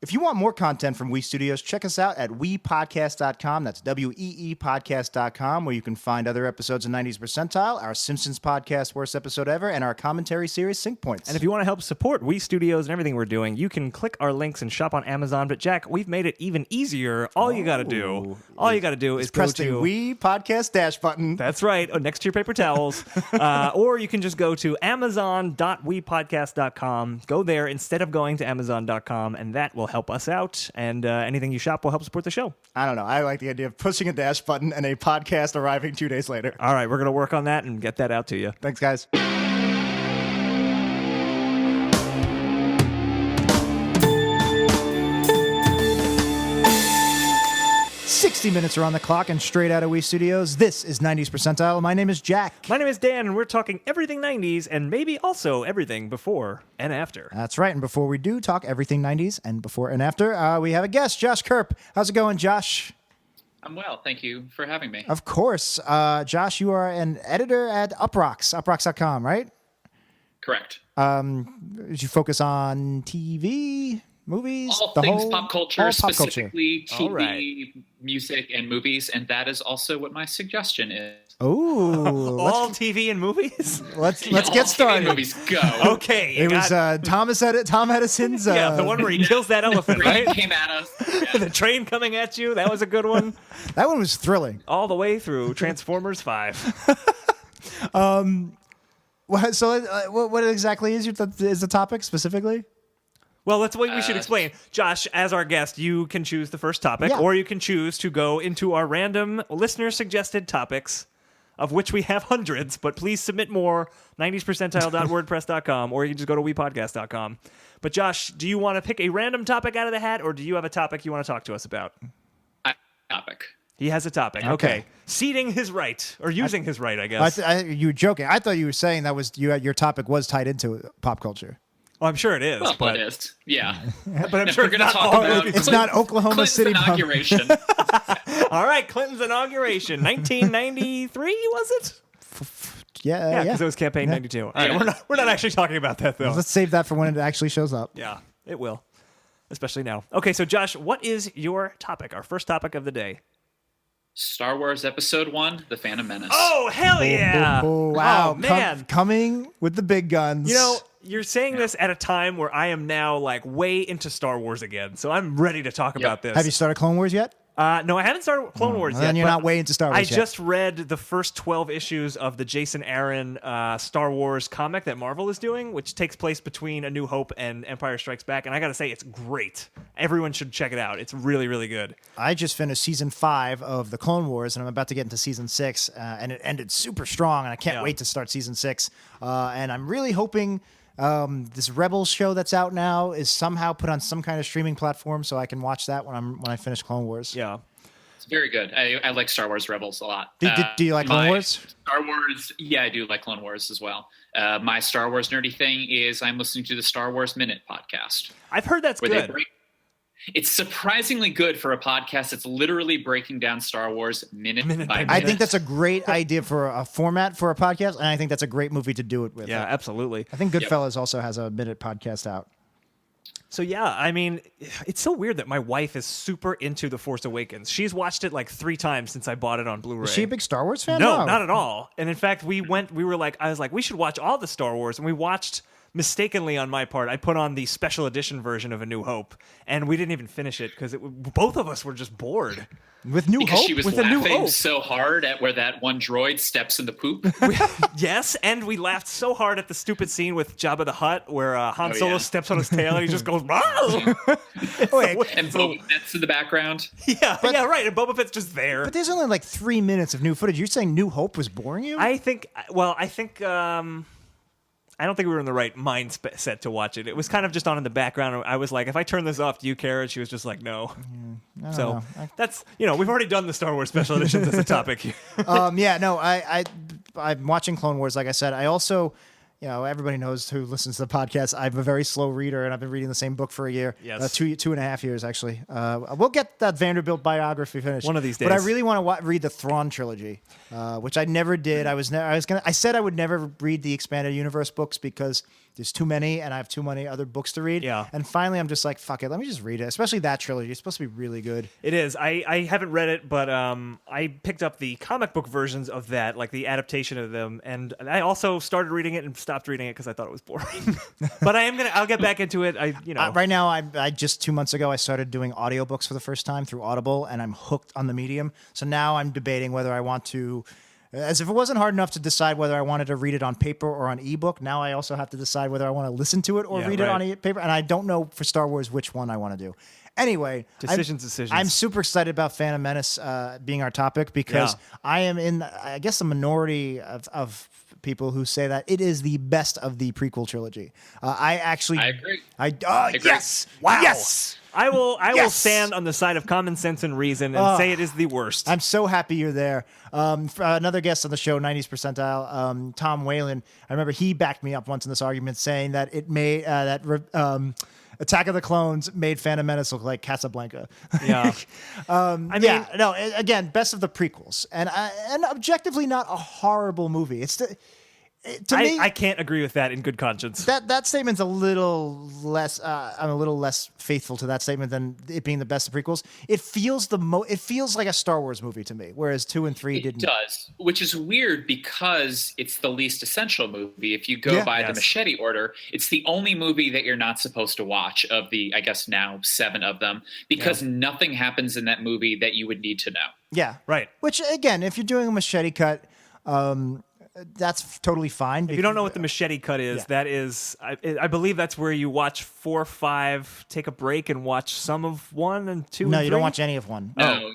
If you want more content from We Studios, check us out at weepodcast.com. That's WEE podcast.com, where you can find other episodes of 90s Percentile, our Simpsons podcast, Worst Episode Ever, and our commentary series, Sync Points. And if you want to help support We Studios and everything we're doing, you can click our links and shop on Amazon. But Jack, we've made it even easier. All you got to do is press go the to We Podcast dash button. That's right, next to your paper towels. Or you can just go to amazon.wepodcast.com. Go there instead of going to amazon.com, and that will help us out, and anything you shop will help support the show. I don't know. I like the idea of pushing a dash button and a podcast arriving 2 days later. All right, we're going to work on that and get that out to you. Thanks, guys. 60 minutes are on the clock, and straight out of We Studios, this is 90s Percentile. My name is Jack. My name is Dan, and we're talking everything 90s, and maybe also everything before and after. That's right, and before we do talk everything 90s and before and after, we have a guest, Josh Kurp. How's it going, Josh? I'm well, thank you for having me. Of course. Josh, you are an editor at uprocks.com, right? Correct. Did you focus on TV, movies? All things pop culture, specifically TV, right. music, and movies, and that is also what my suggestion is. Oh, all TV and movies? Let's get started. TV and movies, go. Okay. It was Tom Edison's. Yeah, the one where he kills that elephant, Train right? came at us. The train coming at you. That was a good one. That one was thrilling. All the way through Transformers 5. What exactly is the topic specifically? Well, that's what we should explain. Josh, as our guest, you can choose the first topic, or you can choose to go into our random listener-suggested topics, of which we have hundreds, but please submit more, 90spercentile.wordpress.com, or you can just go to wepodcast.com. But Josh, do you want to pick a random topic out of the hat, or do you have a topic you want to talk to us about? Topic. He has a topic. Okay. Ceding his right, or using his right, I guess. You were joking. I thought you were saying that was your topic was tied into pop culture. Well, I'm sure it is. Well, but it is. Yeah. But I'm If sure we're going to talk about it's not Oklahoma Clinton's City inauguration. All right, Clinton's inauguration, 1993, was it? Yeah, because it was campaign 92. All right, we're not actually talking about that though. Let's save that for when it actually shows up. Yeah, it will, especially now. Okay, so Josh, what is your topic? Our first topic of the day. Star Wars Episode 1, The Phantom Menace. Oh, hell yeah! Oh, wow. Oh, man. Coming with the big guns. You know, you're saying this at a time where I am now like way into Star Wars again, so I'm ready to talk about this. Have you started Clone Wars yet? No, I haven't started Clone Wars yet. Then you're not way into Star Wars I yet. just read the first 12 issues of the Jason Aaron Star Wars comic that Marvel is doing, which takes place between A New Hope and Empire Strikes Back, and I gotta say, it's great. Everyone should check it out. It's really, really good. I just finished season 5 of the Clone Wars, and I'm about to get into season 6, and it ended super strong, and I can't wait to start season 6. And I'm really hoping this Rebels show that's out now is somehow put on some kind of streaming platform so I can watch that when I finish Clone Wars. Yeah. It's very good. I like Star Wars Rebels a lot. Do you like Clone Wars? Star Wars, yeah, I do like Clone Wars as well. My Star Wars nerdy thing is I'm listening to the Star Wars Minute podcast. I've heard that's good. It's surprisingly good for a podcast that's literally breaking down Star Wars minute by minute. I think that's a great idea for a format for a podcast, and I think that's a great movie to do it with. Yeah, absolutely. I think Goodfellas also has a minute podcast out. So yeah, I mean, it's so weird that my wife is super into The Force Awakens. She's watched it like 3 times since I bought it on Blu-ray. Is she a big Star Wars fan? No, not at all. And in fact, I was like, we should watch all the Star Wars, and we watched, mistakenly on my part, I put on the special edition version of A New Hope, and we didn't even finish it because both of us were just bored. With New because Hope? She was with A New laughing Hope. so hard at where that one droid steps in the poop. Yes, and we laughed so hard at the stupid scene with Jabba the Hutt where Han Solo steps on his tail and he just goes, "Wow!" And Boba Fett's in the background. Yeah, right. And Boba Fett's just there. But there's only like 3 minutes of new footage. You're saying New Hope was boring you? I think I don't think we were in the right mindset to watch it. It was kind of just on in the background. I was like, if I turn this off, do you care? And she was just like, no. So that's, we've already done the Star Wars special editions as a topic here. I'm watching Clone Wars, like I said. I also, everybody knows who listens to the podcast. I'm a very slow reader, and I've been reading the same book for a year. Yes. 2.5 years, actually. We'll get that Vanderbilt biography finished one of these days. But I really want to read the Thrawn trilogy, which I never did. I said I would never read the expanded universe books because there's too many, and I have too many other books to read. Yeah. And finally, I'm just like, fuck it, let me just read it. Especially that trilogy. It's supposed to be really good. It is. I haven't read it, but I picked up the comic book versions of that, like the adaptation of them, and I also started reading it and stopped reading it because I thought it was boring. But I'll get back into it. Right now, I just 2 months ago, I started doing audiobooks for the first time through Audible, and I'm hooked on the medium. So now I'm debating whether I want to. As if it wasn't hard enough to decide whether I wanted to read it on paper or on ebook, now I also have to decide whether I want to listen to it or read it on paper. And I don't know for Star Wars which one I want to do. Anyway, decisions. I'm super excited about Phantom Menace being our topic because I am in, I guess, the minority of people who say that it is the best of the prequel trilogy. I agree. Yes! Wow! Yes! I will stand on the side of common sense and reason and say it is the worst. I'm so happy you're there. Another guest on the show, 90s Percentile, Tom Whalen. I remember he backed me up once in this argument, saying that it made Attack of the Clones made Phantom Menace look like Casablanca. Yeah. Again, best of the prequels, and objectively not a horrible movie. I can't agree with that in good conscience. That statement's a little less. I'm a little less faithful to that statement than it being the best of prequels. It feels It feels like a Star Wars movie to me, whereas 2 and 3 didn't. It does, which is weird because it's the least essential movie. If you go by the machete order, it's the only movie that you're not supposed to watch of the, I guess now 7 of them, because nothing happens in that movie that you would need to know. Yeah, right. Which again, if you're doing a machete cut. That's totally fine. If you don't know what the machete cut is, that is, I believe that's where you watch 4, 5, take a break and watch some of 1 and 2. No, and 3? you don't watch any of 1. No,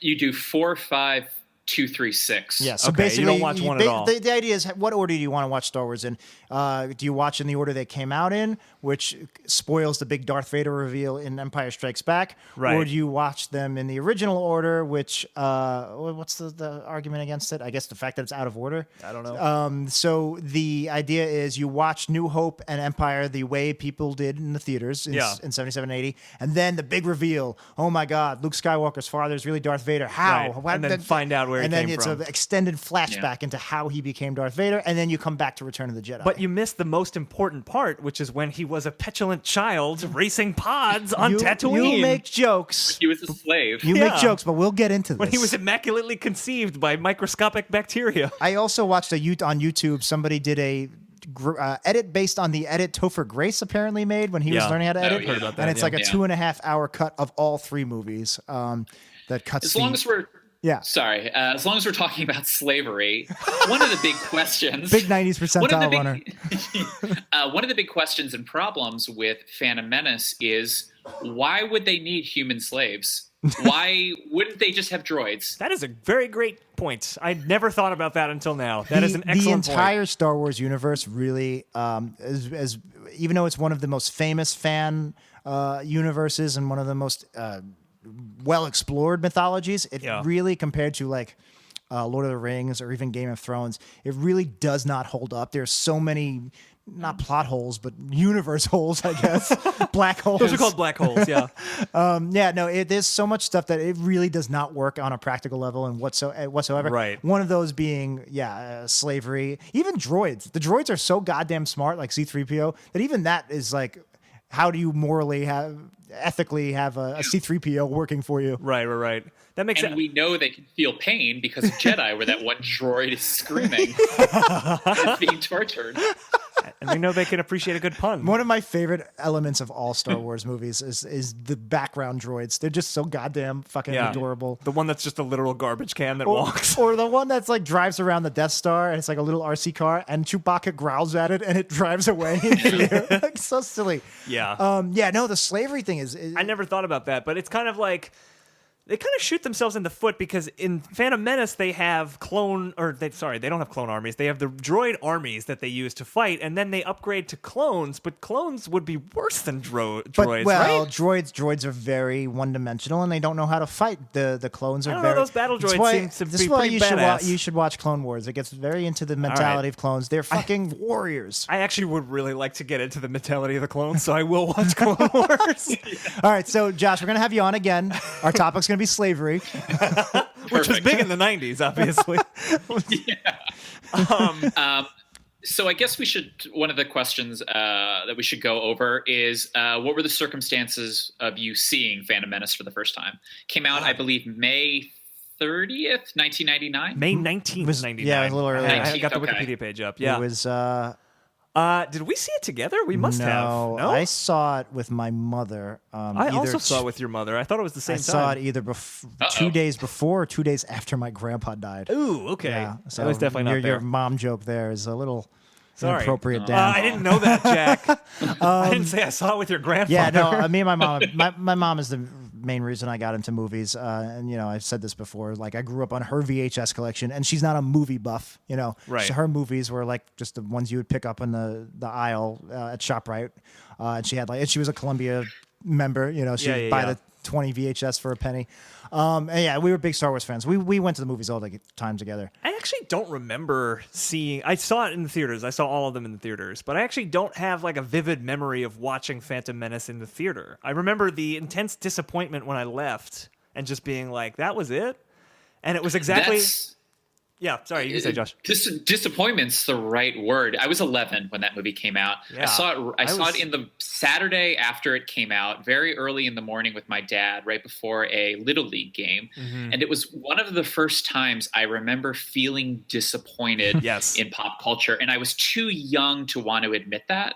you do 4, 5, 2, 3, 6. Yeah, so basically you don't watch one at all. The idea is, what order do you want to watch Star Wars in? Do you watch in the order they came out in, which spoils the big Darth Vader reveal in Empire Strikes Back? Right. Or do you watch them in the original order, which, what's the argument against it? I guess the fact that it's out of order. I don't know. So the idea is you watch New Hope and Empire the way people did in the theaters in 77, 80, and then the big reveal, oh my God, Luke Skywalker's father is really Darth Vader. How? Right. And then find out where he came from. And then it's an extended flashback into how he became Darth Vader, and then you come back to Return of the Jedi. But you missed the most important part, which is when he was a petulant child racing pods on Tatooine. You make jokes. He was a slave. You make jokes, but we'll get into this. When he was immaculately conceived by microscopic bacteria. I also watched on YouTube, somebody did a edit based on the edit Topher Grace apparently made when he was learning how to edit. Heard about that, and it's like a 2.5 hour cut of all 3 movies that cuts as long as we're Sorry. As long as we're talking about slavery, one of the big questions... Big 90s percentile runner. One of the big questions and problems with Phantom Menace is, why would they need human slaves? Why wouldn't they just have droids? That is a very great point. I never thought about that until now. That is an excellent point. The entire Star Wars universe really, as even though it's one of the most famous fan universes and one of the most... well-explored mythologies, it really, compared to like Lord of the Rings or even Game of Thrones, it really does not hold up. There's so many, not plot holes, but universe holes, I guess. Black holes. Those are called black holes, yeah. There's so much stuff that it really does not work on a practical level and whatsoever. Right. One of those being, slavery. Even droids. The droids are so goddamn smart, like C-3PO, that even that is like, how do you ethically have a C-3PO working for you? Right. That makes sense. And we know they can feel pain because of Jedi, where that one droid is screaming, being tortured. And we know they can appreciate a good pun. One of my favorite elements of all Star Wars movies is the background droids. They're just so goddamn fucking adorable. The one that's just a literal garbage can that walks. Or the one that's like drives around the Death Star and it's like a little RC car and Chewbacca growls at it and it drives away in fear. Like, so silly. Yeah. The slavery thing is... I never thought about that, but it's kind of like... they kind of shoot themselves in the foot because in Phantom Menace they have they don't have clone armies. They have the droid armies that they use to fight, and then they upgrade to clones. But clones would be worse than droids, right? Droids are very one-dimensional, and they don't know how to fight. The clones are I don't know, those battle droids seem to be pretty badass. You should watch Clone Wars. It gets very into the mentality of clones. They're fucking warriors. I actually would really like to get into the mentality of the clones, so I will watch Clone Wars. All right, so Josh, we're gonna have you on again. Our topic's gonna be slavery, which was big in the 90s, obviously. So I guess one of the questions that we should go over is what were the circumstances of you seeing Phantom Menace for the first time? Came out, I believe, May 30th, 1999? May 19th, 99. Yeah, it was a little earlier. I got the Wikipedia page up. Yeah. It was... did we see it together? We must have. No, I saw it with my mother. I also saw it with your mother. I thought it was the same time. I saw it either 2 days before or 2 days after my grandpa died. Ooh, okay. Yeah, so that was definitely not there. Your mom joke there is a little inappropriate. I didn't know that, Jack. I didn't say I saw it with your grandfather. Yeah, no, me and my mom. My mom is the main reason I got into movies. And I've said this before. Like I grew up on her VHS collection, and she's not a movie buff. Right. So her movies were like just the ones you would pick up in the aisle at ShopRite. And she had she was a Columbia member. She'd buy the 20 VHS for a penny. And we were big Star Wars fans. We went to the movies all the time together. I actually don't remember I saw it in the theaters. I saw all of them in the theaters, but I actually don't have like a vivid memory of watching Phantom Menace in the theater. I remember the intense disappointment when I left and just being like, that was it? And it was exactly... Yeah, sorry, you can say, Josh. Disappointment's the right word. I was 11 when that movie came out. Yeah, I saw it in the Saturday after it came out, very early in the morning with my dad, right before a Little League game. Mm-hmm. And it was one of the first times I remember feeling disappointed in pop culture. And I was too young to want to admit that.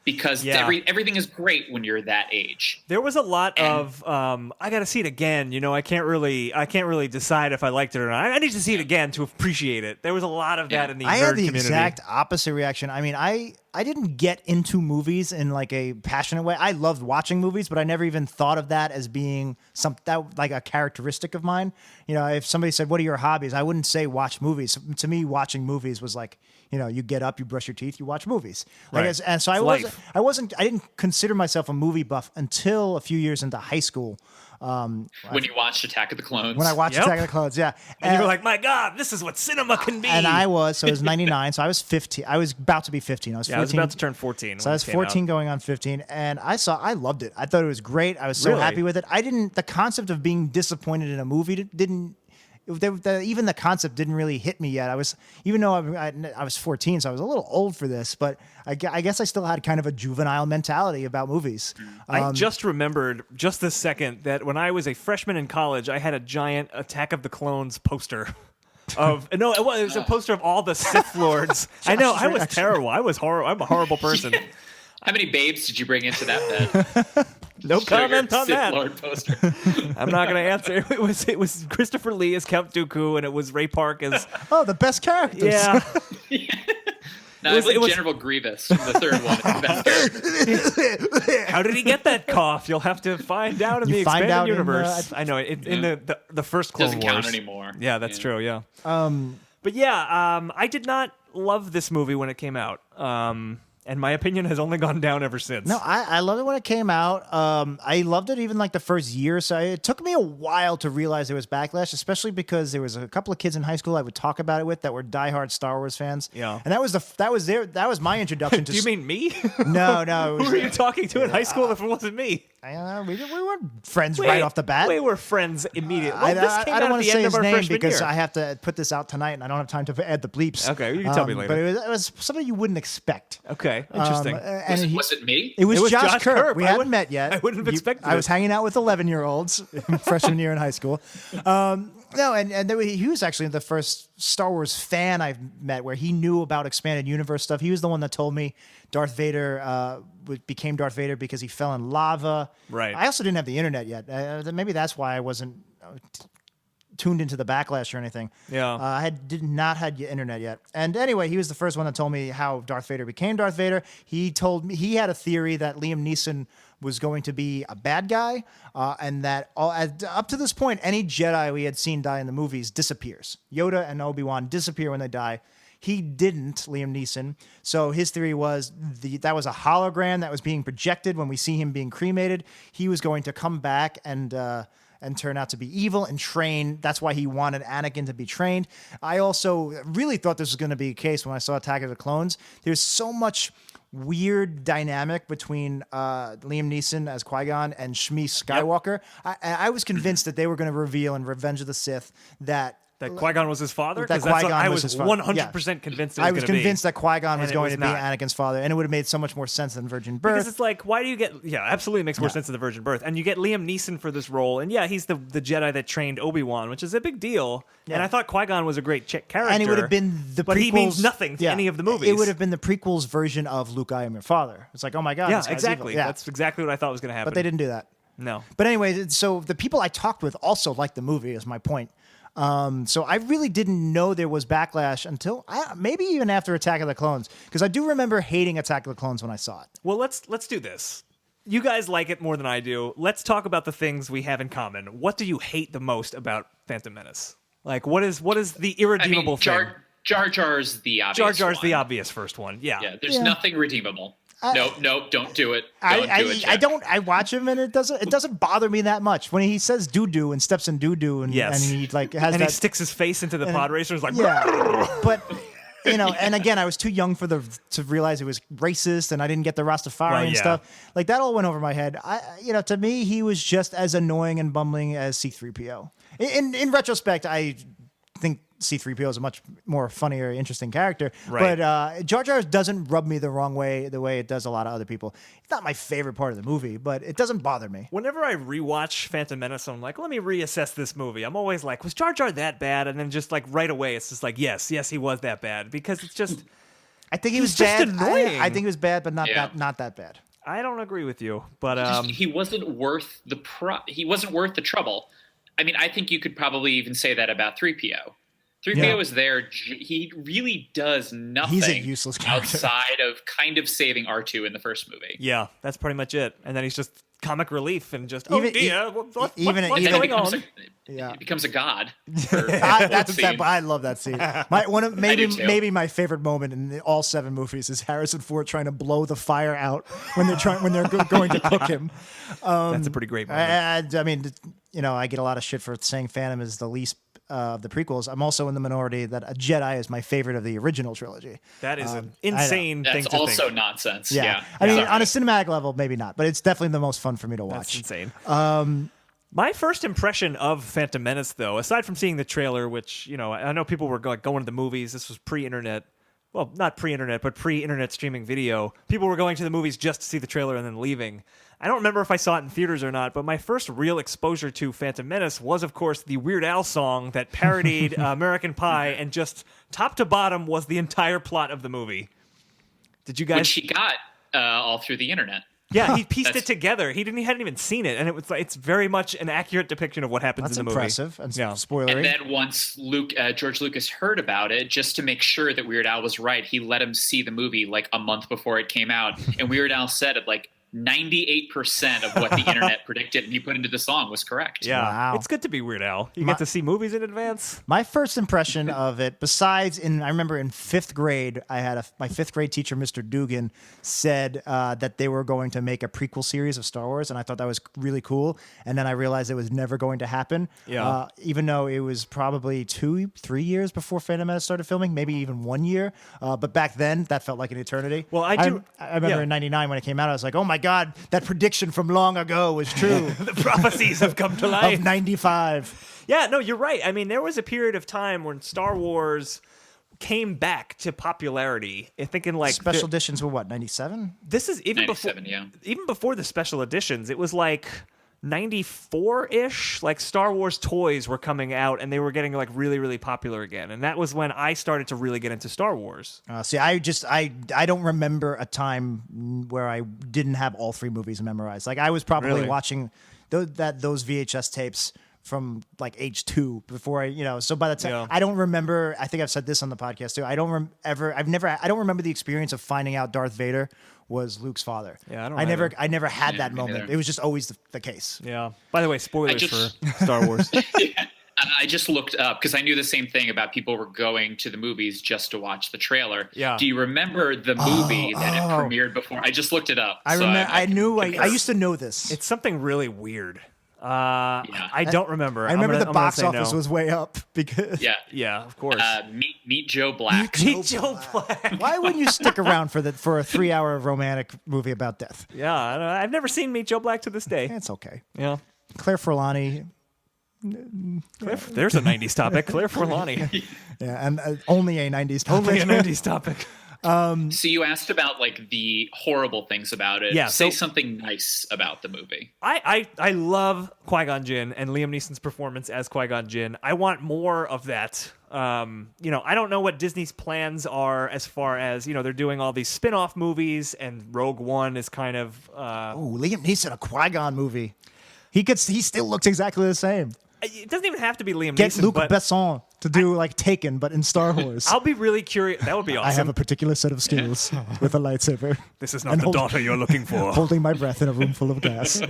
Because everything is great when you're that age. There was a lot of I got to see it again. I can't really decide if I liked it or not. I need to see it again to appreciate it. There was a lot of that in the nerd community. I had the exact opposite reaction. I mean, I didn't get into movies in like a passionate way. I loved watching movies, but I never even thought of that as being like a characteristic of mine. If somebody said, "What are your hobbies?" I wouldn't say watch movies. To me, watching movies was like, you get up, you brush your teeth, you watch movies. Right. And so I didn't consider myself a movie buff until a few years into high school. When you watched Attack of the Clones. When I watched Attack of the Clones, yeah. And you were like, my God, this is what cinema can be. And it was 99, so I was 15. I was about to be 15. I was 14. I was about to turn 14. So I was 14 going on 15, and I loved it. I thought it was great. I was so happy with it. The concept of being disappointed in a movie didn't even the concept didn't really hit me yet. Even though I was 14, so I was a little old for this, but I guess I still had kind of a juvenile mentality about movies. I just remembered just this second that when I was a freshman in college, I had a giant Attack of the Clones poster. It was a poster of all the Sith Lords. I know, I was terrible. I'm a horrible person. How many babes did you bring into that bed? No comment on Sith that. Lord poster. I'm not going to answer. It was Christopher Lee as Count Dooku, and it was Ray Park as... Oh, the best characters. Yeah. No, it was General Grievous from the third one. The best character. How did he get that cough? You'll have to find out in the expanded universe. I know, in the first Clone Wars. Doesn't count anymore. Yeah, that's true, yeah. But yeah, I did not love this movie when it came out. And my opinion has only gone down ever since. No, I loved it when it came out. I loved it even like the first year. So it took me a while to realize there was backlash, especially because there was a couple of kids in high school I would talk about it with that were diehard Star Wars fans. Yeah, and that was my introduction to. Do you mean me? No. Who were you talking to in high school if it wasn't me? We weren't friends right off the bat. We were friends immediately. Well, I don't want to say his name because I have to put this out tonight, and I don't have time to add the bleeps. Okay, you can tell me later. But it was somebody you wouldn't expect. Okay, interesting. Was it me? It was Josh Kurp. We hadn't met yet. I wouldn't have expected it. I was hanging out with 11-year-olds freshman year in high school. No, and he was actually the first Star Wars fan I've met where he knew about expanded universe stuff. He was the one that told me Darth Vader became Darth Vader because he fell in lava. Right. I also didn't have the internet yet. Maybe that's why I wasn't tuned into the backlash or anything. Yeah. I did not had internet yet. And anyway, he was the first one that told me how Darth Vader became Darth Vader. He told me he had a theory that Liam Neeson was going to be a bad guy, and that up to this point, any Jedi we had seen die in the movies disappears. Yoda and Obi-Wan disappear when they die. He didn't, Liam Neeson. So his theory was that was a hologram that was being projected when we see him being cremated. He was going to come back and turn out to be evil and train. That's why he wanted Anakin to be trained. I also really thought this was going to be a case when I saw Attack of the Clones. There's so much weird dynamic between Liam Neeson as Qui-Gon and Shmi Skywalker. Yep. I was convinced that they were going to reveal in Revenge of the Sith that Qui-Gon was his father? That Qui-Gon I was was his father. 100% convinced it was I was convinced that Qui-Gon was going to be not. Anakin's father, and it would have made so much more sense than Virgin Birth. Because it's like, why do you get... Yeah, absolutely makes more sense than the Virgin Birth. And you get Liam Neeson for this role, and yeah, he's the Jedi that trained Obi-Wan, which is a big deal. Yeah. And I thought Qui-Gon was a great character. And it would have been the prequels... But he means nothing to any of the movies. It would have been the prequels version of Luke, I am your father. It's like, oh my God, yeah, this guy's exactly. evil. Yeah. That's exactly what I thought was going to happen. But they didn't do that. No. But anyway, so the people I talked with also liked the movie, is my point. So I really didn't know there was backlash until maybe even after Attack of the Clones, because I do remember hating Attack of the Clones when I saw it. Well, let's do this. You guys like it more than I do. Let's talk about the things we have in common. What do you hate the most about Phantom Menace? Like, what is the irredeemable thing? Jar Jar's the obvious Jar Jar's one. the obvious first one. Yeah. Yeah, there's nothing redeemable. Nope, don't do it. I watch him and it doesn't bother me that much when he says doo doo and steps in doo doo and he like has and that, he sticks his face into the pod racer. It's like but and again, I was too young to realize it was racist, and I didn't get the Rastafari and stuff like that. All went over my head. To me, he was just as annoying and bumbling as C-3PO. In retrospect, I think C-3PO is a much more funnier, interesting character. Right. But Jar Jar doesn't rub me the wrong way, the way it does a lot of other people. It's not my favorite part of the movie, but it doesn't bother me. Whenever I rewatch Phantom Menace, I'm like, let me reassess this movie. I'm always like, was Jar Jar that bad? And then just like right away, it's just like, yes, he was that bad, because it's just. I think he was bad. Just annoying. I think he was bad, but not that bad. I don't agree with you, but he wasn't worth he wasn't worth the trouble. I mean, I think you could probably even say that about 3PO. 3PO is there. He really does nothing. He's a useless character outside of kind of saving R2 in the first movie. Yeah, that's pretty much it. And then he's just comic relief and just what's going on? He becomes a god. I love that scene. Maybe my favorite moment in all 7 movies is Harrison Ford trying to blow the fire out when they're going to cook him. That's a pretty great moment. I mean, I get a lot of shit for saying Phantom is the least of the prequels. I'm also in the minority that a Jedi is my favorite of the original trilogy. That is an insane thing to think. That's also nonsense. Yeah. I mean, on a cinematic level, maybe not, but it's definitely the most fun for me to watch. That's insane. My first impression of Phantom Menace, though, aside from seeing the trailer, which, I know people were going to the movies. This was pre-internet. Well, not pre-internet, but pre-internet streaming video. People were going to the movies just to see the trailer and then leaving. I don't remember if I saw it in theaters or not, but my first real exposure to Phantom Menace was, of course, the Weird Al song that parodied American Pie, and just top to bottom was the entire plot of the movie. Did you guys? Which he got all through the internet. Yeah, he pieced it together. He hadn't even seen it, and it's very much an accurate depiction of what happens in the movie. That's impressive and spoilery. And then once George Lucas heard about it, just to make sure that Weird Al was right, he let him see the movie like a month before it came out, and Weird Al said it like 98% of what the internet predicted and he put into the song was correct. Yeah, wow. It's good to be Weird Al. You get to see movies in advance. My first impression of it, besides I remember in 5th grade, I had my 5th grade teacher, Mr. Dugan, said that they were going to make a prequel series of Star Wars, and I thought that was really cool. And then I realized it was never going to happen. Yeah. Even though it was probably 2-3 years before Phantom Menace started filming, maybe even 1 year. But back then, that felt like an eternity. Well, I remember in '99 when it came out, I was like, oh my God, that prediction from long ago was true. The prophecies have come to life. Of 95. Yeah, no, you're right. I mean, there was a period of time when Star Wars came back to popularity. I think in like special editions were what, 97? This is even before, even before the special editions. It was like 94-ish. Like Star Wars toys were coming out, and they were getting like really, really popular again. And that was when I started to really get into Star Wars. See, I don't remember a time where I didn't have all 3 movies memorized. Like I was probably watching those VHS tapes from like age 2 before so by the time I don't remember, I think I've said this on the podcast too, I don't remember the experience of finding out Darth Vader was Luke's father. Yeah, I never had that moment. Neither. It was just always the case. Yeah. By the way, spoilers for Star Wars. I just looked up because I knew the same thing about people were going to the movies just to watch the trailer. Yeah. Do you remember the movie that it premiered before? I just looked it up. I remember. I used to know this. It's something really weird. I don't remember. I remember the box office was way up because yeah, of course. Meet Joe Black. Meet Joe Black. Why wouldn't you stick around for a 3-hour romantic movie about death? Yeah, I've never seen Meet Joe Black to this day. It's okay. Yeah. Claire Forlani. There's a 90s topic. Claire Forlani. Yeah, and only a 90s topic. Only a 90s topic. So you asked about like the horrible things about it. Yeah, Say something nice about the movie. I love Qui-Gon Jinn and Liam Neeson's performance as Qui-Gon Jinn. I want more of that. I don't know what Disney's plans are as far as, they're doing all these spin-off movies, and Rogue One is kind of Liam Neeson, a Qui-Gon movie. He still looks exactly the same. It doesn't even have to be Liam Get Neeson. Luc but Besson to do like Taken, but in Star Wars. I'll be really curious. That would be awesome. I have a particular set of skills with a lightsaber. This is not the daughter you're looking for. Holding my breath in a room full of gas.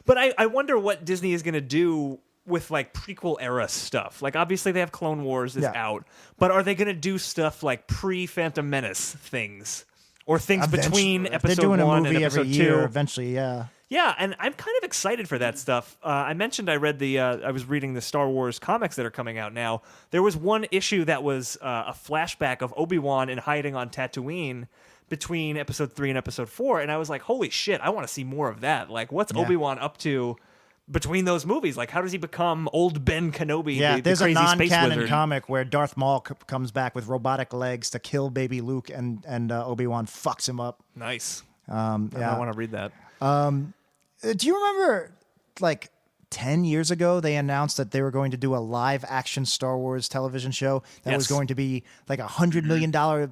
But I wonder what Disney is going to do with like prequel era stuff. Like obviously they have Clone Wars is out, but are they going to do stuff like pre-Phantom Menace things or things between episode 1 and episode 2? They're doing a movie every year eventually, yeah. Yeah, and I'm kind of excited for that stuff. I mentioned I was reading the Star Wars comics that are coming out now. There was one issue that was a flashback of Obi-Wan in hiding on Tatooine between episode 3 and episode 4, and I was like, holy shit, I want to see more of that. Like, what's Obi-Wan up to between those movies? Like, how does he become old Ben Kenobi, the there's crazy a space non-canon wizard? comic where Darth Maul comes back with robotic legs to kill baby Luke, and Obi-Wan fucks him up. Nice. I want to read that. Do you remember, like, 10 years ago, they announced that they were going to do a live-action Star Wars television show that was going to be like $100 million, or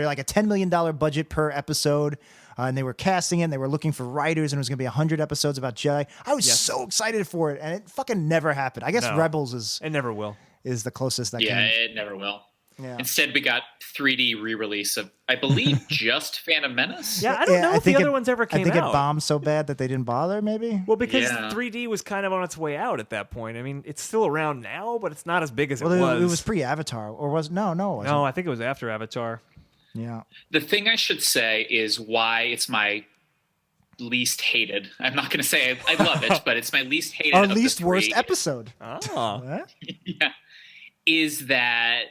like a $10 million budget per episode, and they were casting it, and they were looking for writers, and it was going to be 100 episodes about Jedi. I was so excited for it, and it fucking never happened. I guess Rebels It never will. is the closest that can. Yeah, it never will. Yeah. Instead, we got 3D re-release of, I believe, just Phantom Menace. Yeah, I don't know if the other ones ever came out. I think it bombed so bad that they didn't bother, maybe? Well, because 3D was kind of on its way out at that point. I mean, it's still around now, but it's not as big as it was. It was pre-Avatar, or was no, it wasn't. No, I think it was after Avatar. Yeah. The thing I should say is why it's my least hated. I'm not going to say I love it, but it's my least hated. Our of least the worst 3. episode. Oh. Yeah. Is that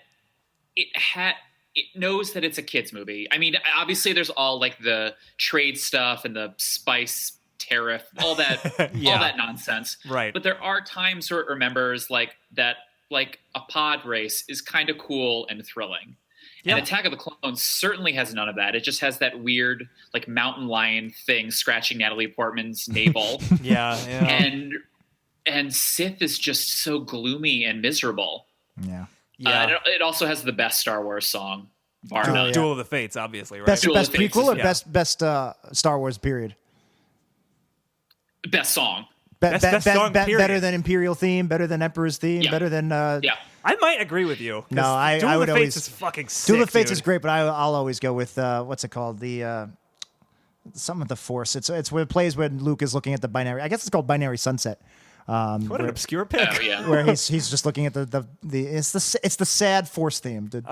it knows that it's a kids movie. I mean, obviously there's all like the trade stuff and the spice tariff, all that all that nonsense. Right. But there are times where it remembers like that, like a pod race is kind of cool and thrilling. Yeah. And Attack of the Clones certainly has none of that. It just has that weird like mountain lion thing scratching Natalie Portman's navel. Yeah. And Sith is just so gloomy and miserable. Yeah. It also has the best Star Wars song, bar none. Duel of the Fates, obviously, right? Best Fates prequel or is- best Star Wars period? Best song. Best song, period. Better than Imperial theme, better than Emperor's theme, better than... Yeah. I might agree with you. No, I Duel would of the Fates always... is fucking sick, Duel of the Fates dude. is great, but I'll always go with, what's it called? The... Something with the Force. It's where it plays when Luke is looking at the binary... I guess it's called Binary Sunset. What an obscure pick. Oh, yeah. Where he's just looking at the it's the sad Force theme. The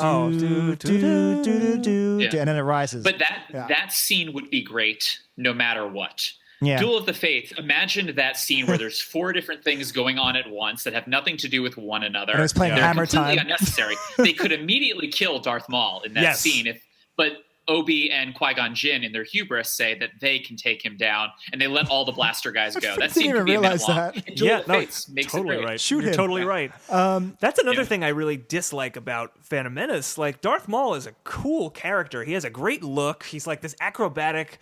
and then it rises. But that scene would be great no matter what. Yeah. Duel of the Fates. Imagine that scene where there's 4 different things going on at once that have nothing to do with one another. And it's playing They're Hammer completely Time. unnecessary. They could immediately kill Darth Maul in that scene, but Obi and Qui-Gon Jinn in their hubris say that they can take him down, and they let all the blaster guys go. That scene could be a minute long. And Duel of the Fates makes totally it great. right. Shoot You're him. totally right. That's another thing I really dislike about Phantom Menace. Like, Darth Maul is a cool character. He has a great look. He's like this acrobatic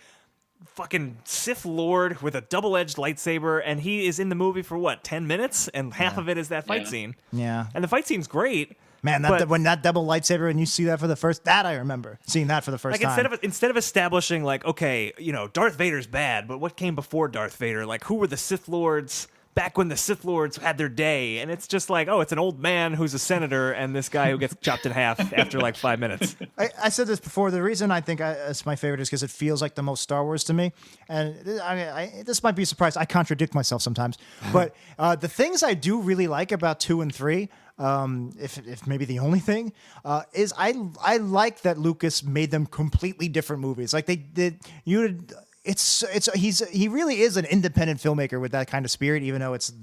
fucking Sith Lord with a double-edged lightsaber, and he is in the movie for 10 minutes, and half of it is that fight scene. Yeah. And the fight scene's great. Man, when that double lightsaber and you see that for the first, that I remember seeing that for the first time. Instead of establishing like, okay, Darth Vader's bad, but what came before Darth Vader? Like, who were the Sith Lords back when the Sith Lords had their day, and it's just like, oh, it's an old man who's a senator and this guy who gets chopped in half after like 5 minutes. I said this before. The reason I think it's my favorite is because it feels like the most Star Wars to me. And this might be a surprise. I contradict myself sometimes. But the things I do really like about 2 and 3, if maybe the only thing, is I like that Lucas made them completely different movies. Like they did, he really is an independent filmmaker with that kind of spirit, even though it's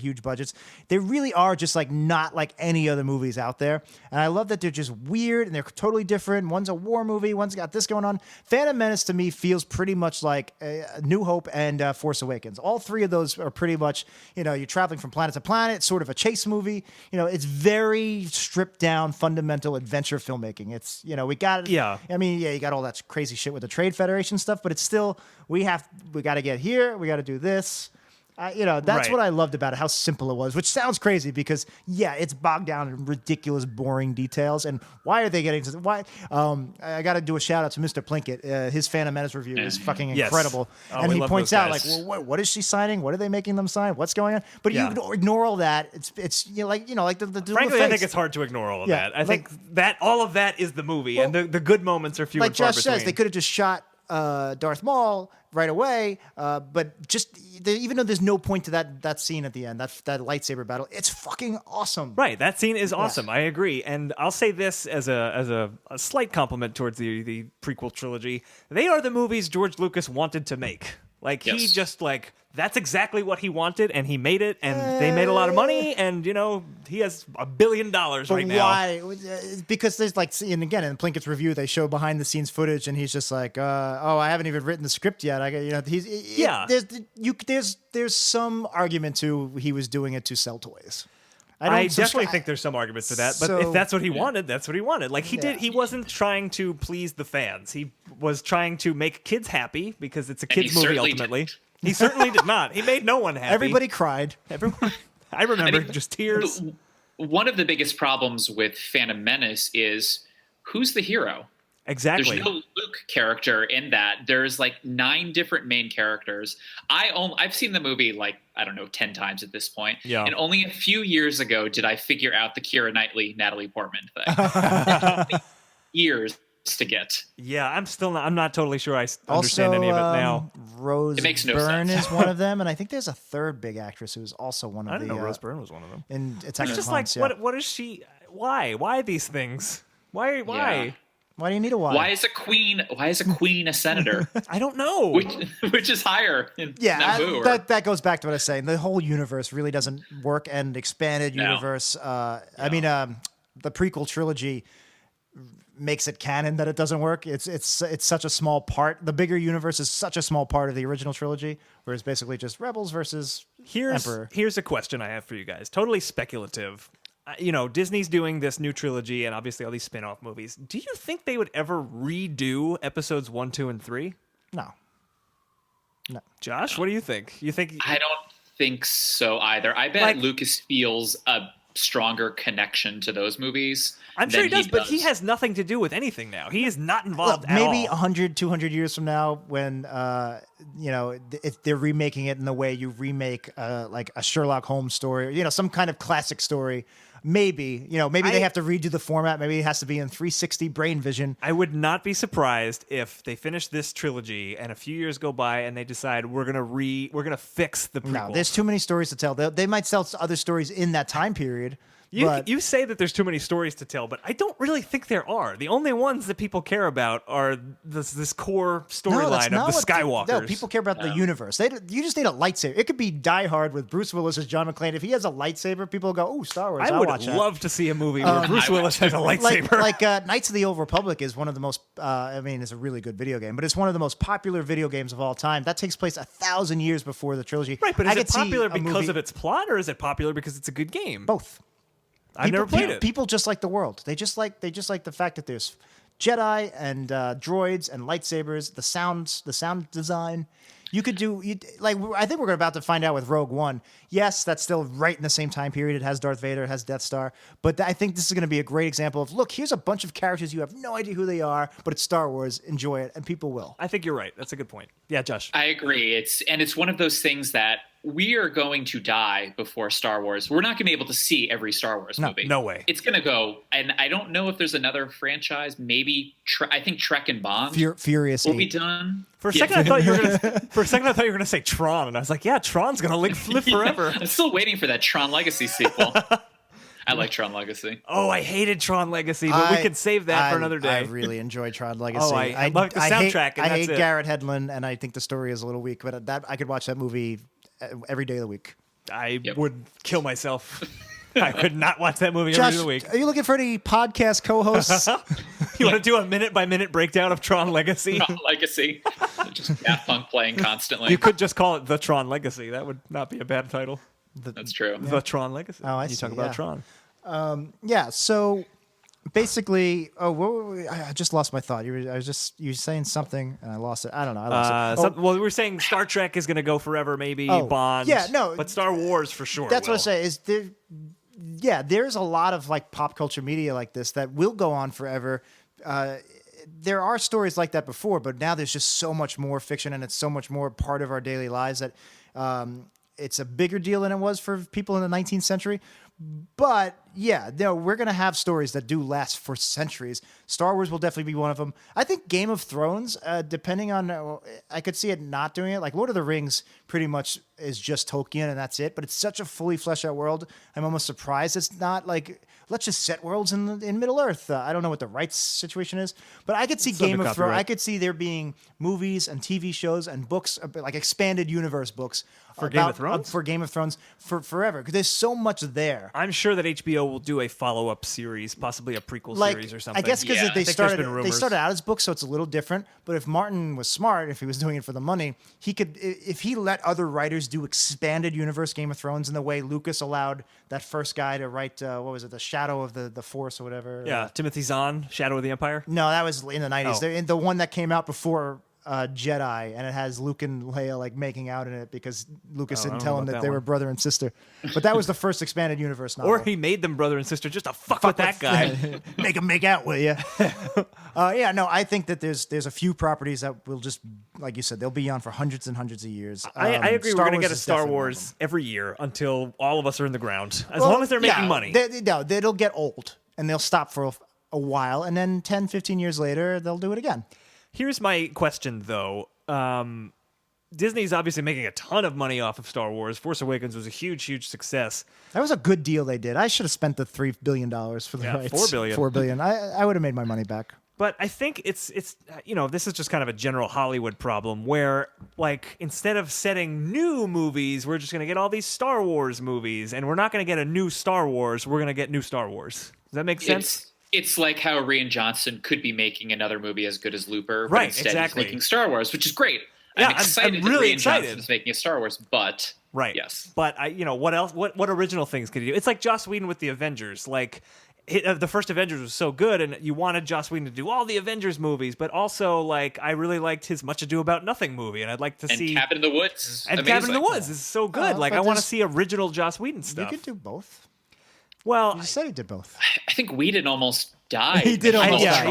huge budgets. They really are just like not like any other movies out there. And I love that they're just weird and they're totally different. One's a war movie, one's got this going on. Phantom Menace to me feels pretty much like New Hope and Force Awakens. All three of those are pretty much, you're traveling from planet to planet, sort of a chase movie. It's very stripped down, fundamental adventure filmmaking. It's, we got it. Yeah. I mean, you got all that crazy shit with the Trade Federation stuff, but it's still, we got to get here. We got to do this. That's right. what I loved about it, how simple it was, which sounds crazy because, it's bogged down in ridiculous, boring details. And why are they getting to why? I got to do a shout out to Mr. Plinkett. His Phantom Menace review is fucking incredible. Oh, and he points out, like, guys. well, what is she signing? What are they making them sign? What's going on? But you ignore all that. It's like the Frankly, I think it's hard to ignore all of that. I think that all of that is the movie, and the good moments are few and far Josh between. says, they could have just shot Darth Maul right away, but just even though there's no point to that scene at the end, that lightsaber battle, it's fucking awesome. Right, that scene is awesome. I agree, and I'll say this as a slight compliment towards the prequel trilogy: they are the movies George Lucas wanted to make. Like he just like. That's exactly what he wanted, and he made it, and they made a lot of money, and, he has $1 billion right now. Why? Because there's and again, in Plinkett's review, they show behind-the-scenes footage, and he's just like, I haven't even written the script yet. There's some argument to he was doing it to sell toys. I definitely think there's some argument to that, but if that's what he wanted, that's what he wanted. Like he wasn't trying to please the fans. He was trying to make kids happy because it's a kids movie ultimately. He certainly did not. He made no one happy. Everybody cried. Everyone. I remember just tears. One of the biggest problems with Phantom Menace is who's the hero? Exactly. There's no Luke character in that. There's like 9 different main characters. I've seen the movie 10 times at this point. Yeah. And only a few years ago did I figure out the Keira Knightley, Natalie Portman thing. It took me years to get. Yeah, I'm not totally sure I understand any of it now. Rose It makes no Byrne sense. is one of them, and I think there's a third big actress who's also one of I the. didn't know Rose Byrne was one of them. In Attack It's of just the Clones, like what is she? Why these things? Why? Yeah. Why do you need a why? Why is a queen a senator? I don't know. Which is higher in Naboo? That goes back to what I was saying. The whole universe really doesn't work, and expanded universe. I mean, the prequel trilogy makes it canon that it doesn't work. It's such a small part. The bigger universe is such a small part of the original trilogy, where it's basically just rebels versus Emperor. Here's a question I have for you guys. Totally speculative. Disney's doing this new trilogy and obviously all these spin-off movies. Do you think they would ever redo episodes 1, 2, and 3? No. Josh, what do you think? I don't think so either. I bet Lucas feels a stronger connection to those movies. I'm sure he does, but he has nothing to do with anything now. He is not involved at maybe all. 100, 200 years from now when, if they're remaking it in the way you remake like a Sherlock Holmes story, some kind of classic story. Maybe they have to redo the format. Maybe it has to be in 360 brain vision. I would not be surprised if they finish this trilogy and a few years go by and they decide we're gonna fix the prequel. No, there's too many stories to tell. They might tell other stories in that time period. You say that there's too many stories to tell, but I don't really think there are. The only ones that people care about are this core storyline of the Skywalkers. No, people care about the universe. You just need a lightsaber. It could be Die Hard with Bruce Willis as John McClane. If he has a lightsaber, people go, "Ooh, Star Wars." I would love to see a movie where Bruce Willis has a lightsaber. Like Knights of the Old Republic is one of the most. It's a really good video game, but it's one of the most popular video games of all time. That takes place 1,000 years before the trilogy. Right, but is it popular because of its plot, or is it popular because it's a good game? Both. I've never played it. People just like the world. They just like the fact that there's Jedi and droids and lightsabers. The sound design. You could do I think we're about to find out with Rogue One. Yes, that's still right in the same time period. It has Darth Vader, it has Death Star. But I think this is going to be a great example of, look, here's a bunch of characters you have no idea who they are, but it's Star Wars. Enjoy it, and people will. I think you're right. That's a good point. Yeah, Josh. I agree. It's one of those things that we are going to die before Star Wars. We're not going to be able to see every Star Wars movie. No way. It's going to go, and I don't know if there's another franchise. Maybe I think Trek and Bond Furious will 8. be done. For a second, I thought you were gonna say Tron, and I was like, yeah, Tron's gonna live forever. I'm still waiting for that Tron Legacy sequel. I like Tron Legacy. Oh, I hated Tron Legacy, but we could save that for another day. I really enjoyed Tron Legacy. I love the soundtrack. I hate Garrett Hedlund, and I think the story is a little weak. But I could watch that movie every day of the week. I would kill myself. I could not watch that movie every Josh, day of the week. Are you looking for any podcast co-hosts? You want to do a minute-by-minute breakdown of Tron Legacy? Tron Legacy. Just Daft Punk playing constantly. You could just call it The Tron Legacy. That would not be a bad title. That's true. The Tron Legacy. Oh, I You see, talk about Tron. Yeah. So basically, I just lost my thought. You were saying something, and I lost it. I don't know. I lost it. Well, we were saying Star Trek is going to go forever, maybe. Bond. Yeah, no. But Star Wars for sure. That's what I say. Is there? Yeah, there's a lot of like pop culture media like this that will go on forever. There are stories like that before, but now there's just so much more fiction, and it's so much more part of our daily lives that it's a bigger deal than it was for people in the 19th century. But yeah, we're going to have stories that do last for centuries. Star Wars will definitely be one of them. I think Game of Thrones, depending on, I could see it not doing it. Like Lord of the Rings pretty much is just Tolkien and that's it. But it's such a fully fleshed out world. I'm almost surprised it's not like, let's just set worlds in Middle Earth. I don't know what the rights situation is, but I could see Game of Thrones. I could see there being movies and TV shows and books, like expanded universe books for Game of Thrones. For Game of Thrones for forever, because there's so much there. I'm sure that HBO will do a follow-up series, possibly a prequel series or something. I guess because they started out as books, so it's a little different. But if Martin was smart, if he was doing it for the money, he could. If he let other writers do expanded universe Game of Thrones in the way Lucas allowed that first guy to write, what was it, the Shadow of the Force or whatever. Yeah, Timothy Zahn, Shadow of the Empire. No, that was in the 90s. Oh. The one that came out before Jedi, and it has Luke and Leia like making out in it because Lucas didn't tell him that they were brother and sister. But that was the first expanded universe novel. Or he made them brother and sister just to fuck with that guy. Make them make out with you. Yeah, no, I think that there's a few properties that will just, like you said, they'll be on for hundreds and hundreds of years. I agree. We're going to get a Star Wars every year until all of us are in the ground, as long as they're making money. They'll get old, and they'll stop for a while, and then 10, 15 years later, they'll do it again. Here's my question, though. Disney's obviously making a ton of money off of Star Wars. Force Awakens was a huge, huge success. That was a good deal they did. I should have spent the $3 billion for the rights. $4 billion. I would have made my money back. But I think it's this is just kind of a general Hollywood problem where, like, instead of setting new movies, we're just going to get all these Star Wars movies, and we're not going to get a new Star Wars. We're going to get new Star Wars. Does that make sense? It's like how Rian Johnson could be making another movie as good as Looper, but right? Instead Exactly. He's making Star Wars, which is great. Yeah, I'm excited. I'm really that Rian excited. Johnson is making a Star Wars, but right. Yes. But what else? What original things could he do? It's like Joss Whedon with the Avengers. Like the first Avengers was so good, and you wanted Joss Whedon to do all the Avengers movies, but also like I really liked his Much Ado About Nothing movie, and I'd like to see Cabin in the Woods. And amazing. Cabin in the Woods is so good. Like I want to see original Joss Whedon stuff. You could do both. Well, you said he did both. I think Whedon almost died. He did almost die.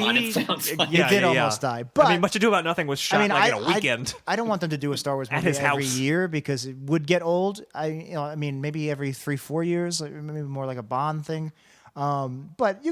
He did almost die. But I mean, Much Ado About Nothing was shot in a weekend. I don't want them to do a Star Wars movie every year because it would get old. I mean, maybe every 3-4 years, maybe more like a Bond thing. But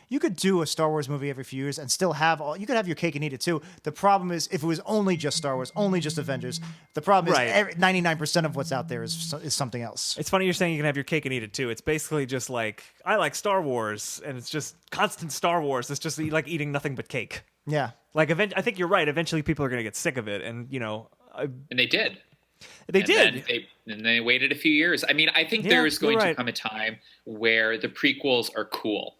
you could do a Star Wars movie every few years and still have you could have your cake and eat it too. The problem is if it was only just Star Wars, only just Avengers, the problem is 99% of what's out there is something else. It's funny you're saying you can have your cake and eat it too. It's basically just like I like Star Wars and it's just constant Star Wars. It's just like eating nothing but cake. Yeah. Like I think you're right. Eventually people are going to get sick of it and and they did. They did. And they waited a few years. I mean, I think there is going to come a time where the prequels are cool.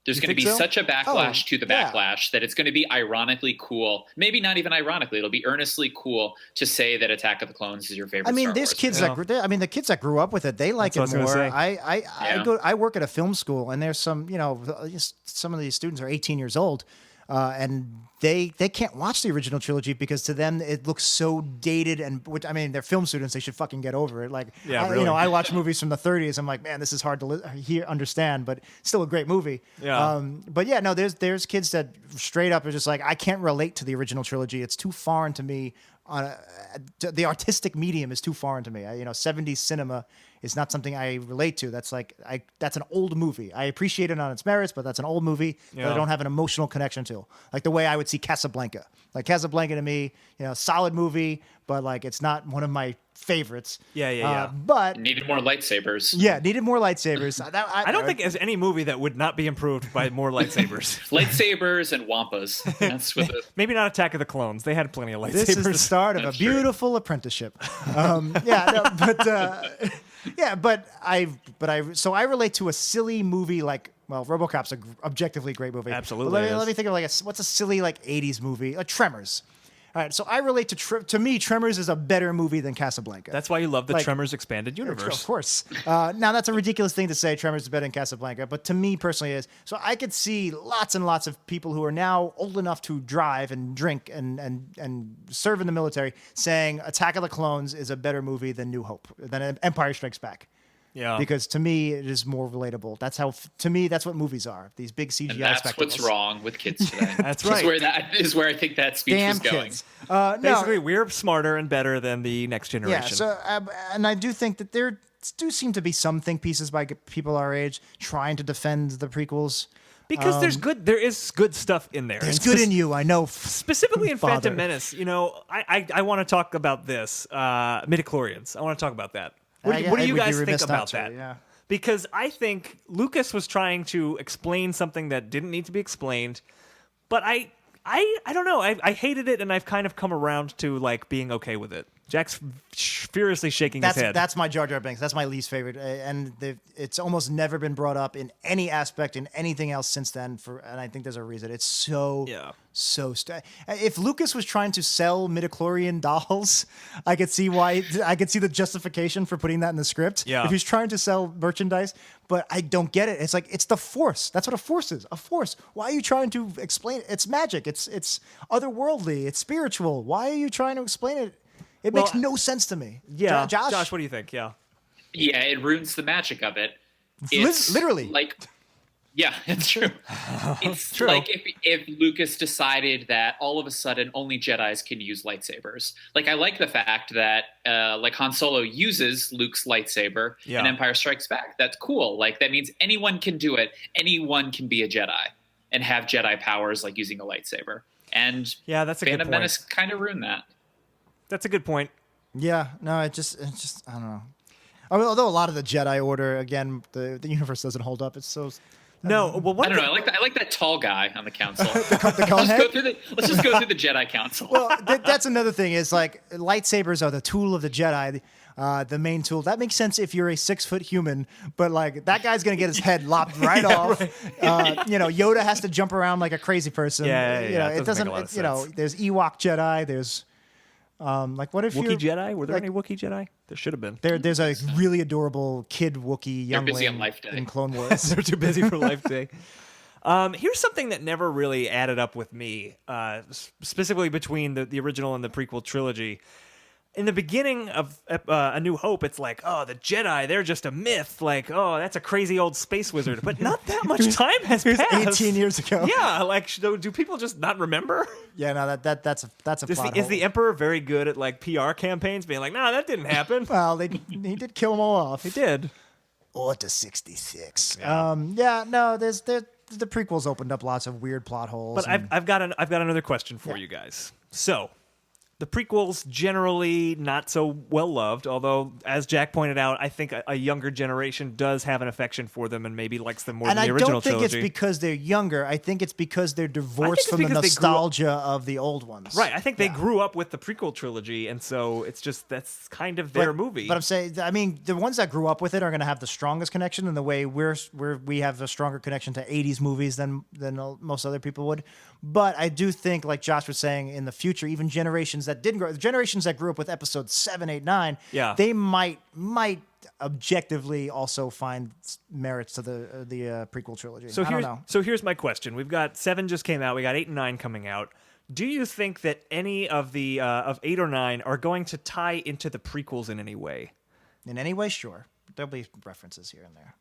There's going to be such a backlash to the backlash that it's going to be ironically cool. Maybe not even ironically. It'll be earnestly cool to say that Attack of the Clones is your favorite Star Wars kids the kids that grew up with it, they like it more. I work at a film school, and there's some of these students are 18 years old. And they can't watch the original trilogy because to them it looks so dated they're film students, they should fucking get over it. Like I watch movies from the 30s, I'm like, man, this is hard to understand, but still a great movie. There's kids that straight up are just like, I can't relate to the original trilogy. It's too foreign to me. the artistic medium is too foreign to me. 70s cinema is not something I relate to. That's that's an old movie. I appreciate it on its merits, but that's an old movie that I don't have an emotional connection to. Like the way I would see Casablanca. Like Casablanca to me, solid movie, but like it's not one of my favorites. Yeah. But needed more lightsabers. Yeah, needed more lightsabers. I don't think there's any movie that would not be improved by more lightsabers. Lightsabers and wampas. That's what Maybe not Attack of the Clones. They had plenty of lightsabers. This is the start of a beautiful apprenticeship. So I relate to a silly movie like, well, RoboCop's an objectively great movie. Absolutely. But let me think of what's a silly 80s movie? Tremors. All right, so I relate to me, Tremors is a better movie than Casablanca. That's why you love the Tremors expanded universe. Of course. Now, that's a ridiculous thing to say, Tremors is better than Casablanca, but to me personally it is. So I could see lots and lots of people who are now old enough to drive and drink and serve in the military saying Attack of the Clones is a better movie than New Hope, than Empire Strikes Back. Yeah. Because to me, it is more relatable. That's what movies are. These big CGI and that's spectacles. What's wrong with kids today. That's right. That is where I think that speech Damn was going. Kids. Basically, we're smarter and better than the next generation. Yeah, so, and I do think that there do seem to be some think pieces by people our age trying to defend the prequels. Because there is good stuff in there. There's good in you, I know. Specifically in Phantom Menace, I want to talk about this. Midichlorians. I want to talk about that. What do you guys think about that? Yeah. Because I think Lucas was trying to explain something that didn't need to be explained, but I don't know. I hated it, and I've kind of come around to being okay with it. Jack's furiously shaking his head. That's my Jar Jar Binks. That's my least favorite, and it's almost never been brought up in any aspect in anything else since then. And I think there's a reason. It's so if Lucas was trying to sell midichlorian dolls, I could see why. I could see the justification for putting that in the script. Yeah. If he's trying to sell merchandise, but I don't get it. It's it's the Force. That's what a Force is. A Force. Why are you trying to explain it? It's magic. It's otherworldly. It's spiritual. Why are you trying to explain it? It makes no sense to me. Yeah, Josh, what do you think? Yeah, it ruins the magic of it. It's literally yeah, it's true. It's true. Like if Lucas decided that all of a sudden only Jedis can use lightsabers. I like the fact that Han Solo uses Luke's lightsaber in Empire Strikes Back. That's cool. That means anyone can do it. Anyone can be a Jedi and have Jedi powers like using a lightsaber. And that's a good point. Phantom Menace kind of ruined that. That's a good point. Yeah, no, it just I don't know. Although a lot of the Jedi Order, again, the universe doesn't hold up. It's so no. Well, I don't know. I like that tall guy on the council. the cone head? Let's just go through the Jedi Council. Well, that's another thing. Is lightsabers are the tool of the Jedi. The main tool. That makes sense if you're a 6-foot human, but that guy's gonna get his head lopped right off. Right. Yoda has to jump around like a crazy person. It doesn't. There's Ewok Jedi. There's what if Wookiee Jedi? Were there any Wookiee Jedi? There should have been. There's a really adorable kid Wookiee youngling in Clone Wars. They're too busy for Life Day. Here's something that never really added up with me, specifically between the original and the prequel trilogy. In the beginning of A New Hope, it's the Jedi, they're just a myth. That's a crazy old space wizard. But not that much time has passed. 18 years ago. Yeah, do people just not remember? Yeah, no, that's a plot Is the Emperor very good at PR campaigns, being no, that didn't happen? Well, he did kill them all off. He did. Order 66. No, there's the prequels opened up lots of weird plot holes. But I've got another question for you guys. So, the prequels generally not so well loved, although, as Jack pointed out, I think a younger generation does have an affection for them and maybe likes them more than the original trilogy. And I don't think it's because they're younger. I think it's because they're divorced from the nostalgia of the old ones. Right. I think they grew up with the prequel trilogy, and so it's just that's kind of their movie. But I'm saying, the ones that grew up with it are going to have the strongest connection in the way we have a stronger connection to 80s movies than most other people would. But I do think, like Josh was saying, in the future, even generations that didn't grow, the generations that grew up with episodes 7, 8, 9, they might objectively also find merits to the prequel trilogy. I don't know. So here's my question: We've got 7 just came out. We got 8 and 9 coming out. Do you think that any of the of 8 or 9 are going to tie into the prequels in any way? In any way, sure. There'll be references here and there.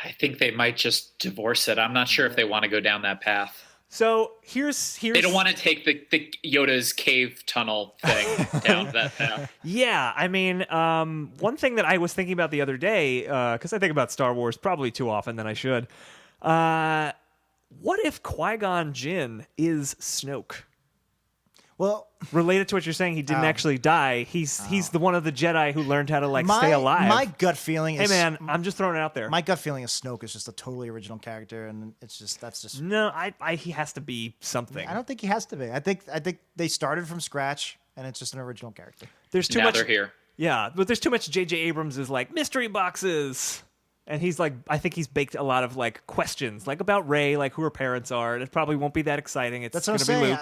I think they might just divorce it. I'm not sure if they want to go down that path. So here's They don't want to take the Yoda's cave tunnel thing down that path. Yeah, I mean, one thing that I was thinking about the other day, because I think about Star Wars probably too often than I should. What if Qui-Gon Jinn is Snoke? Well, related to what you're saying, he didn't actually die. He's the one of the Jedi who learned how to stay alive. My gut feeling is, hey man, I'm just throwing it out there. My gut feeling is Snoke is just a totally original character, and that's just no. He has to be something. I don't think he has to be. I think they started from scratch, and it's just an original character. There's too now much they're here. Yeah, but there's too much. J.J. Abrams is mystery boxes. And he's I think he's baked a lot of questions, about Rey, who her parents are. And it probably won't be that exciting. That's what I'm saying.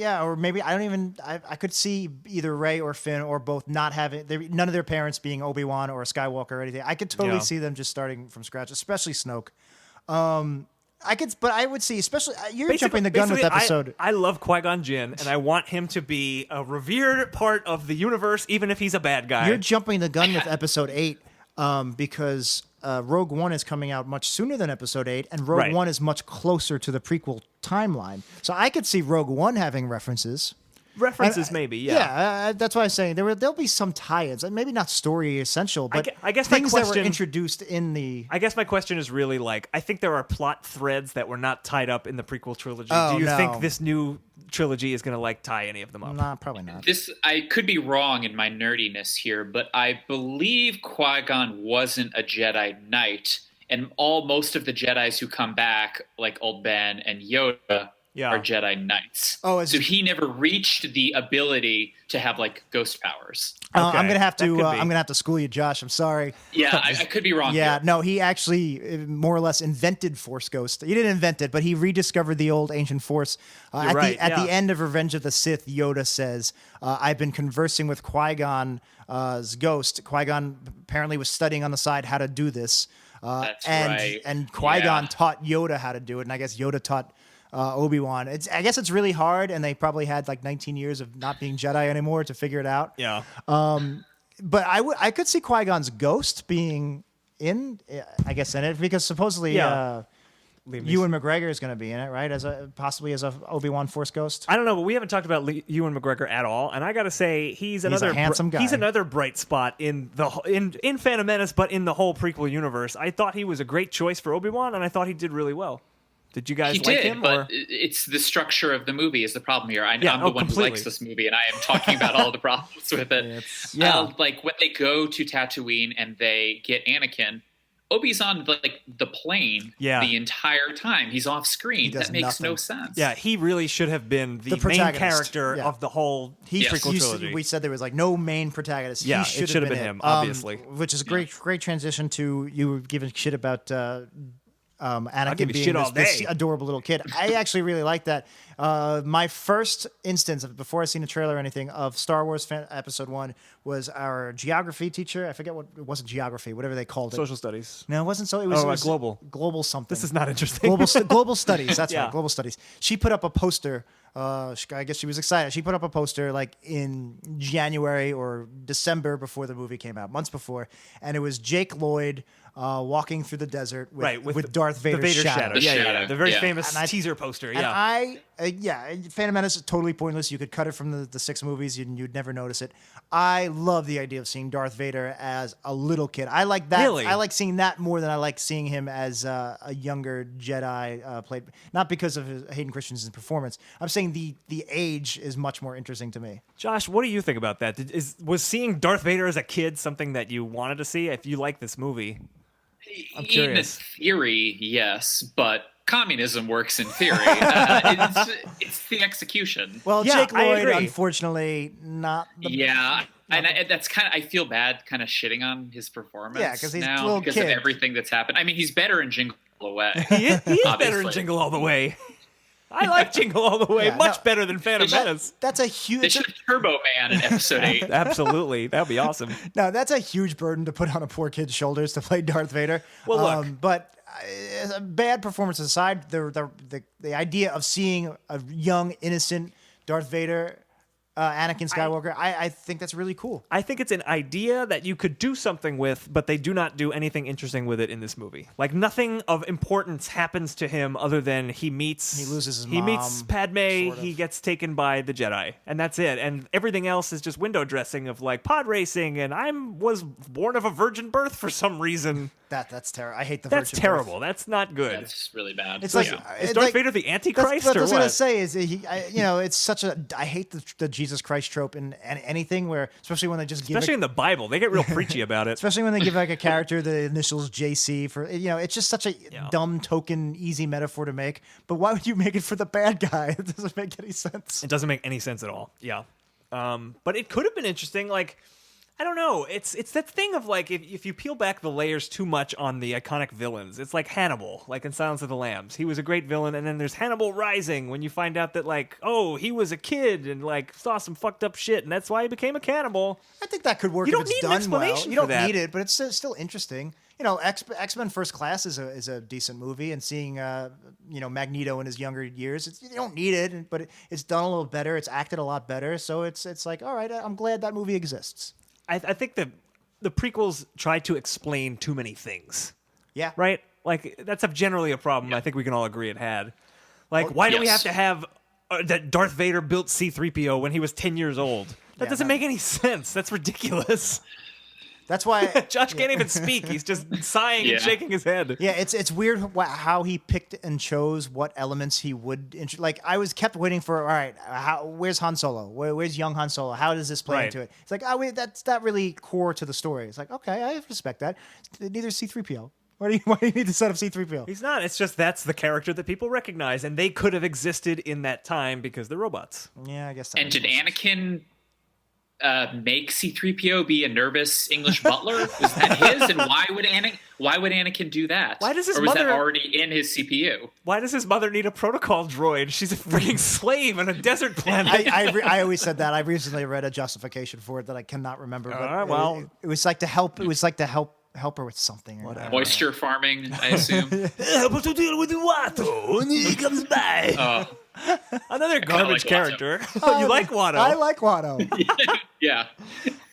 Or maybe I could see either Rey or Finn or both not having none of their parents being Obi-Wan or a Skywalker or anything. I could totally see them just starting from scratch, especially Snoke. But I would see, especially you're jumping the gun with episode. I love Qui-Gon Jinn, and I want him to be a revered part of the universe, even if he's a bad guy. You're jumping the gun with episode 8 because Rogue One is coming out much sooner than Episode 8, and Rogue One is much closer to the prequel timeline. So I could see Rogue One having references. Maybe, yeah. Yeah, that's why I'm saying there'll be some tie-ins, and maybe not story essential, but I guess things that were introduced in the. I guess my question is really I think there are plot threads that were not tied up in the prequel trilogy. Do you think this new trilogy is going to tie any of them up? Nah, probably not. I could be wrong in my nerdiness here, but I believe Qui-Gon wasn't a Jedi Knight, and most of the Jedis who come back, like Old Ben and Yoda, are Jedi Knights. So he never reached the ability to have ghost powers. Okay. I'm gonna have to school you, Josh. I'm sorry. Yeah, I could be wrong. Yeah, here. No, he actually more or less invented Force Ghost. He didn't invent it, but he rediscovered the old ancient Force. At the end of Revenge of the Sith, Yoda says, "I've been conversing with Qui-Gon's ghost. Qui-Gon apparently was studying on the side how to do this, and Qui-Gon taught Yoda how to do it, and I guess Yoda taught." Obi-Wan. I guess it's really hard, and they probably had 19 years of not being Jedi anymore to figure it out. Yeah. But I could see Qui-Gon's ghost being in it because supposedly Ewan McGregor is going to be in it, right? Possibly as a Obi-Wan Force ghost. I don't know, but we haven't talked about Ewan McGregor at all, and I got to say he's another handsome guy. He's another bright spot in in Phantom Menace, but in the whole prequel universe. I thought he was a great choice for Obi-Wan, and I thought he did really well. Did you guys like him? But it's the structure of the movie is the problem here. I'm the one who likes this movie, and I am talking about all the problems with it. When they go to Tatooine and they get Anakin, Obi's on the plane the entire time. He's off screen. That makes no sense. Yeah, he really should have been the main character of the whole prequel trilogy. We said there was no main protagonist. Yeah, it should have been him, obviously. Which is a great transition to you giving shit about Anakin being this adorable little kid. I actually really like that. My first instance before I seen a trailer or anything of Star Wars Episode 1 was our geography teacher. I forget it wasn't geography, whatever they called it. Social studies. No, it wasn't so. It was global something. This is not interesting. Global studies. That's right. Global studies. She put up a poster. I guess she was excited. She put up a poster in January or December before the movie came out, months before, and it was Jake Lloyd walking through the desert with Darth Vader's shadow. The very famous teaser poster. Phantom Menace is totally pointless. You could cut it from the 6 movies, you'd never notice it. I love the idea of seeing Darth Vader as a little kid. I like that. Really? I like seeing that more than I like seeing him as a younger Jedi played. Not because of Hayden Christensen's performance. I'm saying the age is much more interesting to me. Josh, what do you think about that? Was seeing Darth Vader as a kid something that you wanted to see? If you like this movie, I'm curious. In theory, yes, but communism works in theory. It's the execution. Well, Jake Lloyd, unfortunately, not. And that's I feel bad kind of shitting on his performance. Yeah, because he's now a little because kid. of everything that's happened. I mean, he's better in Jingle All the Way. He is better in Jingle All the Way. I like Jingle All the Way much better than Phantom Menace. That's a huge. They should have Turbo Man in Episode 8. Absolutely, that would be awesome. No, that's a huge burden to put on a poor kid's shoulders to play Darth Vader. Well, look, but bad performance aside, the idea of seeing a young, innocent Darth Vader Anakin Skywalker. I think that's really cool. I think it's an idea that you could do something with, but they do not do anything interesting with it in this movie. Like, nothing of importance happens to him other than he loses his mom. He meets Padme, he gets taken by the Jedi, and that's it. And everything else is just window dressing of like pod racing, and was born of a virgin birth for some reason. That's terrible. I hate the That's virgin terrible. birth. That's not good. That's really bad. It's like is Darth Vader the Antichrist that's or what I was what? gonna say is it's such a I hate the Jesus Christ trope in anything where especially when they just especially in the Bible they get real preachy about it. Especially when they give like a character the initials JC for it's just such a dumb token easy metaphor to make. But why would you make it for the bad guy? It doesn't make any sense. It doesn't make any sense at all. Yeah, but it could have been interesting. Like, I don't know. It's that thing of like if you peel back the layers too much on the iconic villains, it's like Hannibal, like in Silence of the Lambs. He was a great villain, and then there's Hannibal Rising when you find out that like, oh, he was a kid and like saw some fucked up shit, and that's why he became a cannibal. I think that could work You if don't it's need an done well. explanation You don't for that. need it, but it's still interesting. X-Men First Class is a decent movie, and seeing Magneto in his younger years, you don't need it, but it's done a little better. It's acted a lot better, so it's like, all right, I'm glad that movie exists. I think that the prequels try to explain too many things. Yeah. Right? Like, that's generally a problem I think we can all agree it had. Like, why do we have to have that Darth Vader built C-3PO when he was 10 years old? That doesn't make any sense. That's ridiculous. That's why Josh can't even speak. He's just sighing and shaking his head. Yeah, it's weird how he picked and chose what elements he would. Like I kept waiting for. All right, where's Han Solo? Where's young Han Solo? How does this play into it? It's like, wait, that's not really core to the story. It's like, okay, I respect that. Neither C-3PO. Why do you need to set up C-3PO? He's not. It's just that's the character that people recognize, and they could have existed in that time because they're robots. Yeah, I guess. And did Anakin make C-3PO be a nervous English butler? Was that his? And why would Anakin do that? Why does his or was mother, that already in his CPU? Why does his mother need a protocol droid? She's a freaking slave on a desert planet. I always said that. I recently read a justification for it that I cannot remember. But it was like to help. It was like to help her with something. Or whatever. Moisture farming, I assume. Help us to deal with the Watto when he comes by. Another garbage character. You like Watto? I like Watto. Yeah.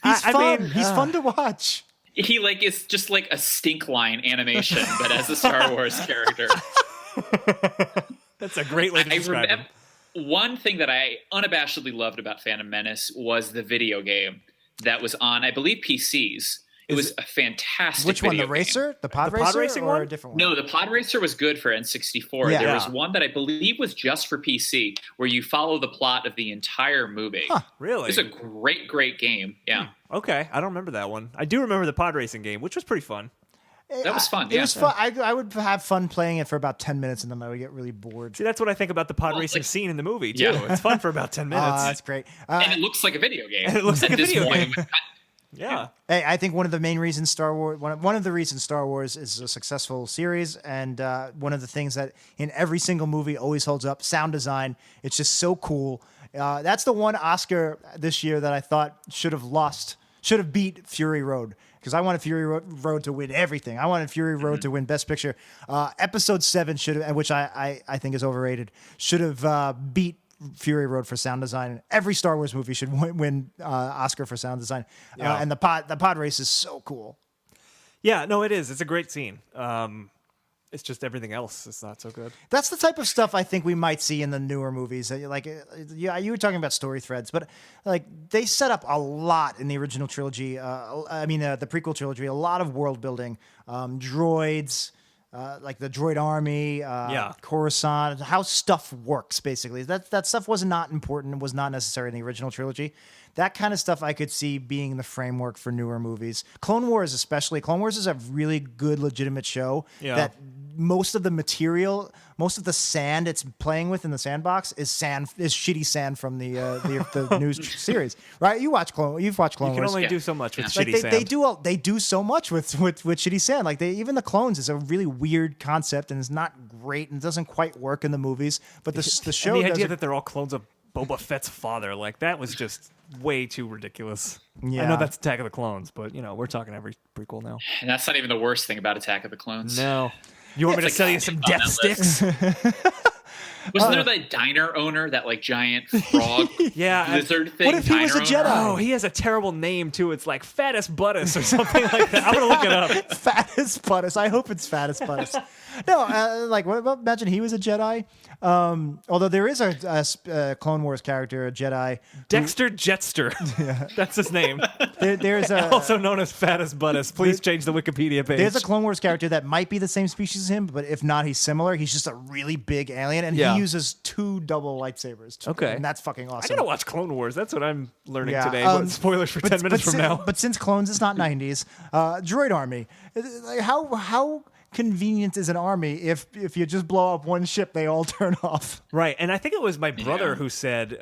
He's fun. He's fun to watch. He it's just like a stink line animation, but as a Star Wars character. That's a great way to describe him. One thing that I unabashedly loved about Phantom Menace was the video game that was on, I believe, PCs. It was a fantastic Which one, video the racer? game. The pod racer? racing or one? a different one? No, the pod racer was good for N64. Yeah. There was one that I believe was just for PC where you follow the plot of the entire movie. Huh, really? It was a great game. Yeah. Okay, I don't remember that one. I do remember the pod racing game, which was pretty fun. That was fun. It was fun. I would have fun playing it for about 10 minutes, and then I would get really bored. See, that's what I think about the pod racing scene in the movie, too. Yeah. It's fun for about 10 minutes. That's great. And it looks like a video game. And it looks like a At this video point. game. Yeah. Hey, I think one of the main reasons one of the reasons Star Wars is a successful series, and one of the things that in every single movie always holds up, sound design. It's just so cool. That's the one Oscar this year that I thought should have beat Fury Road. Because I wanted Fury Road to win everything. I wanted Fury Road to win Best Picture. Episode 7 should have, which I think is overrated, should have beat Fury Road for sound design. Every Star Wars movie should win Oscar for sound design. And the pod race is so cool. Yeah, no, it is. It's a great scene. It's just everything else is not so good. That's the type of stuff I think we might see in the newer movies. Like, yeah, you were talking about story threads, but like they set up a lot in the original trilogy. The prequel trilogy, a lot of world building, droids. Like the droid army, Coruscant, how stuff works, basically. That stuff was not important. It was not necessary in the original trilogy. That kind of stuff I could see being the framework for newer movies. Clone Wars especially. Clone Wars is a really good, legitimate show that most of the material, most of the sand it's playing with in the sandbox is shitty sand from the new series, right? You've watched Clone Wars. You can only do so much with shitty sand. They do so much with shitty sand. Like even the clones is a really weird concept and it's not great and doesn't quite work in the movies. But the show, and the idea that they're all clones of Boba Fett's father, like that was just way too ridiculous. Yeah. I know that's Attack of the Clones, but we're talking every prequel now. And that's not even the worst thing about Attack of the Clones. No. You want me to sell you some death sticks? Wasn't there that diner owner, that like giant frog lizard thing? What if he was a Jedi? Oh, he has a terrible name too. It's like Fattest Buttus or something like that. I'm gonna look it up. Fattest Buttus. I hope it's Fattest Buttus. No, what about, imagine he was a Jedi. Although there is a Clone Wars character, a Jedi, Dexter Jetster. That's his name. There's Also known as Fattest Buttus. Please change the Wikipedia page. There's a Clone Wars character that might be the same species as him, but if not, he's similar. He's just a really big alien, and he uses 2 double lightsabers. Okay. And that's fucking awesome. I gotta watch Clone Wars. That's what I'm learning today. Spoilers for 10 minutes from now. But since Clones is not 90s, Droid Army. Like, how convenient is an army if you just blow up one ship, they all turn off? Right, and I think it was my brother who said, they're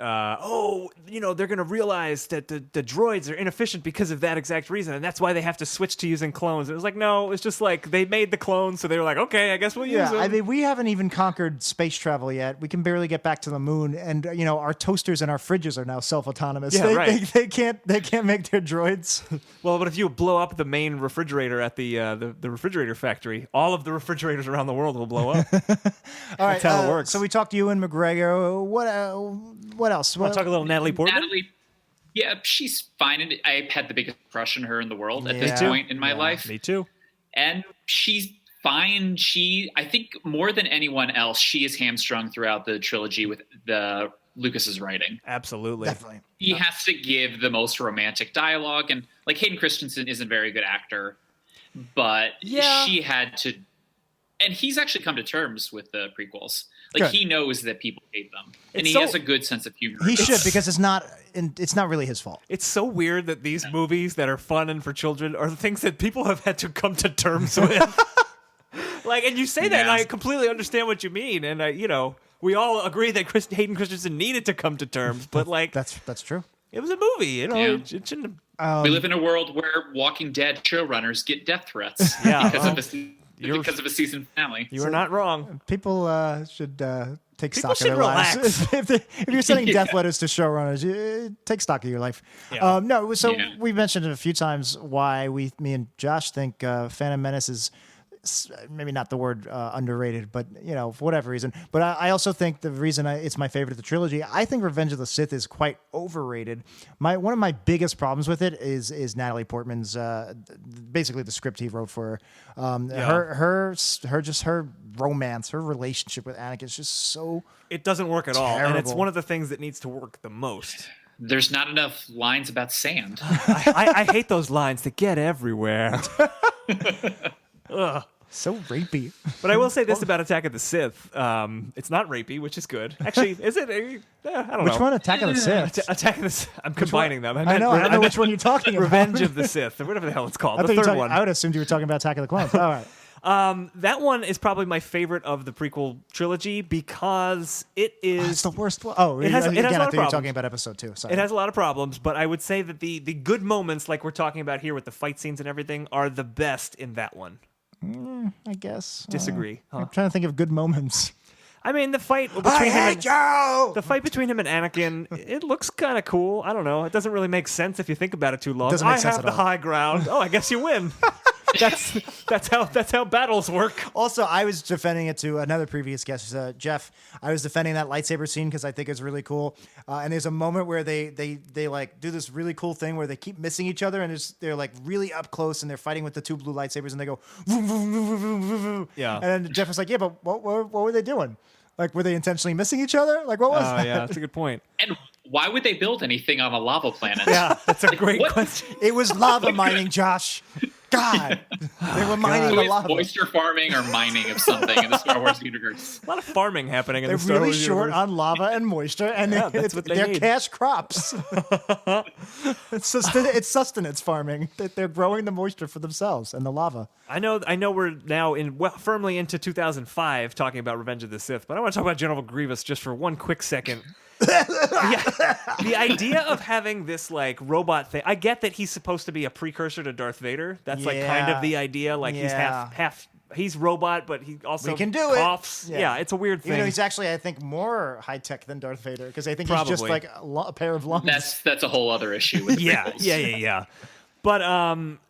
going to realize that the droids are inefficient because of that exact reason, and that's why they have to switch to using clones. It was like, no, it's just like they made the clones, so they were like, okay, I guess we'll use them. I mean, we haven't even conquered space travel yet. We can barely get back to the moon, and our toasters and our fridges are now self-autonomous. Yeah, right. They can't make their droids. Well, but if you blow up the main refrigerator at the refrigerator factory, all of the refrigerators around the world will blow up. All right, that's how it works. So we talked to Ewan McGregor. What else? Want to talk a little Natalie Portman? Yeah, she's fine. And I had the biggest crush on her in the world at this point in my life. Me too. And she's fine. I think more than anyone else, she is hamstrung throughout the trilogy with Lucas's writing. Absolutely. Definitely. He has to give the most romantic dialogue, and like Hayden Christensen isn't a very good actor, but she had to. And he's actually come to terms with the prequels. Like, he knows that people hate them, and he has a good sense of humor. He should, because it's not really his fault. It's so weird that these movies that are fun and for children are the things that people have had to come to terms with. And you say that, and I completely understand what you mean, and we all agree that Hayden Christensen needed to come to terms, but that's true. It was a movie, It shouldn't have. We live in a world where Walking Dead showrunners get death threats because of a season finale. You are not wrong. People should take stock of their lives. if you're sending death letters to showrunners, take stock of your life. Yeah. We mentioned it a few times why me and Josh think Phantom Menace is maybe not the word underrated, but for whatever reason. But I also think the reason it's my favorite of the trilogy, I think Revenge of the Sith is quite overrated. One of my biggest problems with it is Natalie Portman's basically the script he wrote for her. Her romance, her relationship with Anakin is just so it doesn't work at terrible. all, and it's one of the things that needs to work the most. There's not enough lines about sand. I hate those lines that get everywhere. Ugh. So rapey. But I will say this about Attack of the Sith. It's not rapey, which is good. Actually, is it? I don't know. Which one? Attack of the Sith? Attack of the Sith. I'm combining them. I don't know which one you're talking about. Revenge of the Sith, or whatever the hell it's called. The third one. I would assume you were talking about Attack of the Clones. All right. That one is probably my favorite of the prequel trilogy because it is... it's the worst one. Oh, it has a lot of I thought you were problems. talking about episode 2. Sorry. It has a lot of problems, but I would say that the good moments, like we're talking about here with the fight scenes and everything, are the best in that one. I guess. Disagree. I'm trying to think of good moments. I mean, the fight between him and Anakin, it looks kind of cool. I don't know. It doesn't really make sense if you think about it too long. Doesn't make sense have at the all. high ground. Oh, I guess you win. That's how battles work. Also, I was defending it to another previous guest, Jeff. I was defending that lightsaber scene because I think it's really cool. And there's a moment where they like do this really cool thing where they keep missing each other, and they're like really up close, and they're fighting with the 2 blue lightsabers, and they go vroom, vroom, vroom, vroom, vroom, vroom. Yeah. And then Jeff was like, "Yeah, but what were they doing? Like, were they intentionally missing each other? Like, what was that?" Yeah, that's a good point. And why would they build anything on a lava planet? Yeah, that's a great question. It was lava mining, Josh. God, they were mining the lava. Moisture farming or mining of something in the Star Wars universe. A lot of farming happening in They're the Star really Wars short universe. on lava and moisture, and that's what they they're need. cash crops. It's sustenance farming. They're growing the moisture for themselves and the lava. I know we're now firmly into 2005 talking about Revenge of the Sith, but I want to talk about General Grievous just for one quick second. The idea of having this like robot thing, I get that he's supposed to be a precursor to Darth Vader. That's like kind of the idea. Like he's half he's robot, but he also can do coughs. it. Yeah, it's a weird thing. Even though he's actually, I think, more high tech than Darth Vader, because I think Probably. he's just like a pair of lungs. That's a whole other issue with yeah. But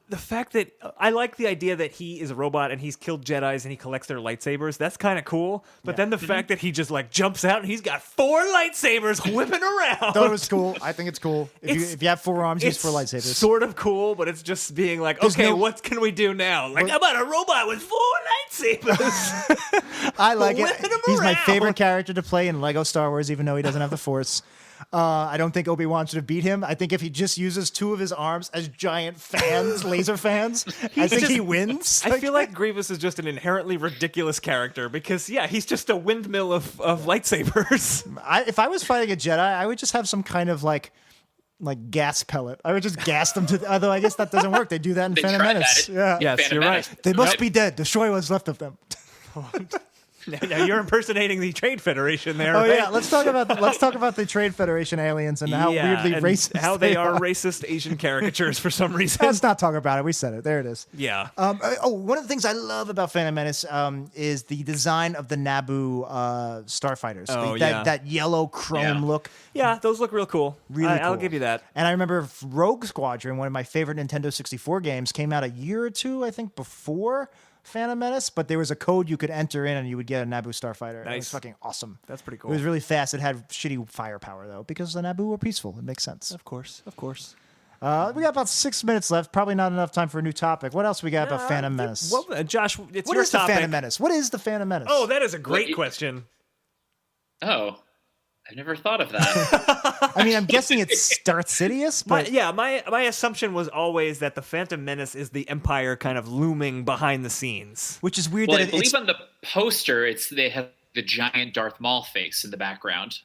the fact that I like the idea that he is a robot and he's killed Jedis and he collects their lightsabers. That's kind of cool. But then the fact that he just like jumps out and he's got 4 lightsabers whipping around. Thought it was cool. I think it's cool. If you have 4 arms, use 4 lightsabers. Sort of cool, but it's just being like, okay, what can we do now? Like, how about a robot with 4 lightsabers? I like it. He's my around. favorite character to play in Lego Star Wars, even though he doesn't have the Force. I don't think Obi-Wan should have beat him. I think if he just uses 2 of his arms as giant fans, laser fans, I think he wins. I feel like Grievous is just an inherently ridiculous character because, he's just a windmill of lightsabers. If I was fighting a Jedi, I would just have some kind of like gas pellet. I would just gas them to. Although I guess that doesn't work. They do that in Phantom Menace. Yeah. Yes, Phantom you're Menace. right. They must be dead. Destroy what's left of them. Now you're impersonating the Trade Federation there. Oh right? yeah, let's talk about the Trade Federation aliens and how weirdly and racist how they are racist Asian caricatures for some reason. Let's not talk about it. We said it. There it is. Yeah. One of the things I love about Phantom Menace is the design of the Naboo starfighters. That yellow chrome look. Yeah, those look real cool. Really I'll cool. give you that. And I remember Rogue Squadron, one of my favorite Nintendo 64 games, came out a year or two, I think, before Phantom Menace, but there was a code you could enter in and you would get a Naboo starfighter. Nice. It was fucking awesome. That's pretty cool. It was really fast. It had shitty firepower, though, because the Naboo were peaceful. It makes sense. Of course. We got about 6 minutes left. Probably not enough time for a new topic. What else we got about Phantom Menace? Well, Josh, it's What your is the topic. Phantom Menace? What is the Phantom Menace? Oh, that is a great question. Oh, I never thought of that. I mean, I'm guessing it's Darth Sidious, but My assumption was always that the Phantom Menace is the Empire kind of looming behind the scenes. which is weird Well, that I believe on the poster, they have the giant Darth Maul face in the background.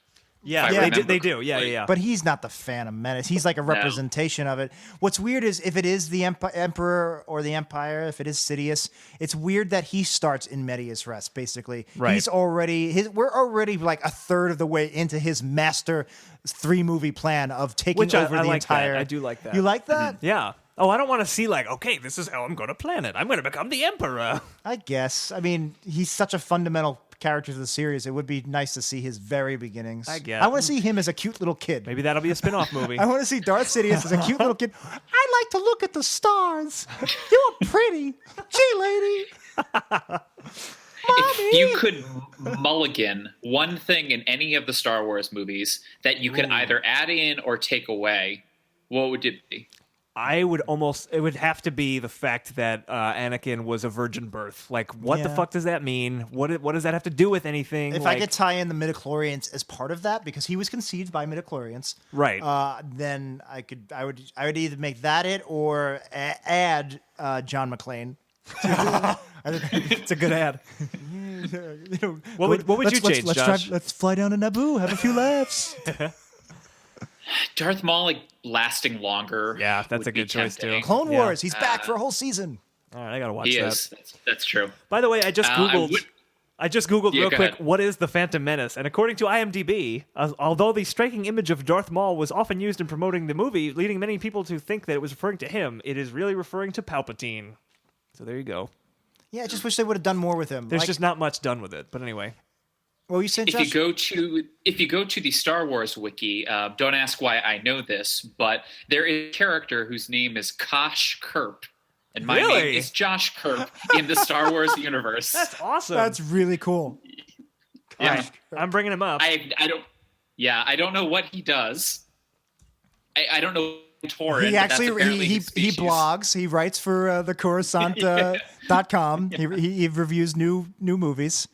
Yeah, Yeah. they do. Yeah. But he's not the Phantom Menace. He's like a representation of it. What's weird is if it is the Emperor or the Empire, if it is Sidious, it's weird that he starts in medias res, basically. Right. We're already like a third of the way into his master 3-movie plan of taking Which over I the like entire... that. I do like that. You like that? Yeah. Oh, I don't want to see like, okay, this is how I'm going to plan it. I'm going to become the Emperor. I guess. I mean, he's such a fundamental character to the series. It would be nice to see his very beginnings. I guess. I want to see him as a cute little kid. Maybe that'll be a spin-off movie. I want to see Darth Sidious as a cute little kid. I like to look at the stars. You're pretty. Gee, lady. If you could mulligan one thing in any of the Star Wars movies that you could either add in or take away, what would it be? it would have to be the fact that Anakin was a virgin birth. Like, what the fuck does that mean? What does that have to do with anything? If I could tie in the midichlorians as part of that, because he was conceived by midichlorians, Right. then I would either make that it or add John McClane. It's a good ad. What would you change, Josh? Let's fly down to Naboo, have a few laughs. Darth Maul lasting longer. Yeah, that's would a be good choice, too. tempting. Clone Wars, he's back for a whole season. All right, I gotta watch He that. is. That's true. By the way, I just Googled. I just Googled Yeah, real go quick, ahead. what is the Phantom Menace? And according to IMDb, although the striking image of Darth Maul was often used in promoting the movie, leading many people to think that it was referring to him, it is really referring to Palpatine. So there you go. Yeah, I just wish they would have done more with him. There's just not much done with it. But anyway. Well, you said, If Josh? you go to the Star Wars wiki, don't ask why I know this, but there is a character whose name is Josh Kurp, and my name is Josh Kurp in the Star Wars universe. That's awesome. That's really cool. Yeah. I'm bringing him up. I don't. Yeah, I don't know what he does. I don't know. Torin, He actually he blogs. He writes for the Coruscant.com. He reviews new movies.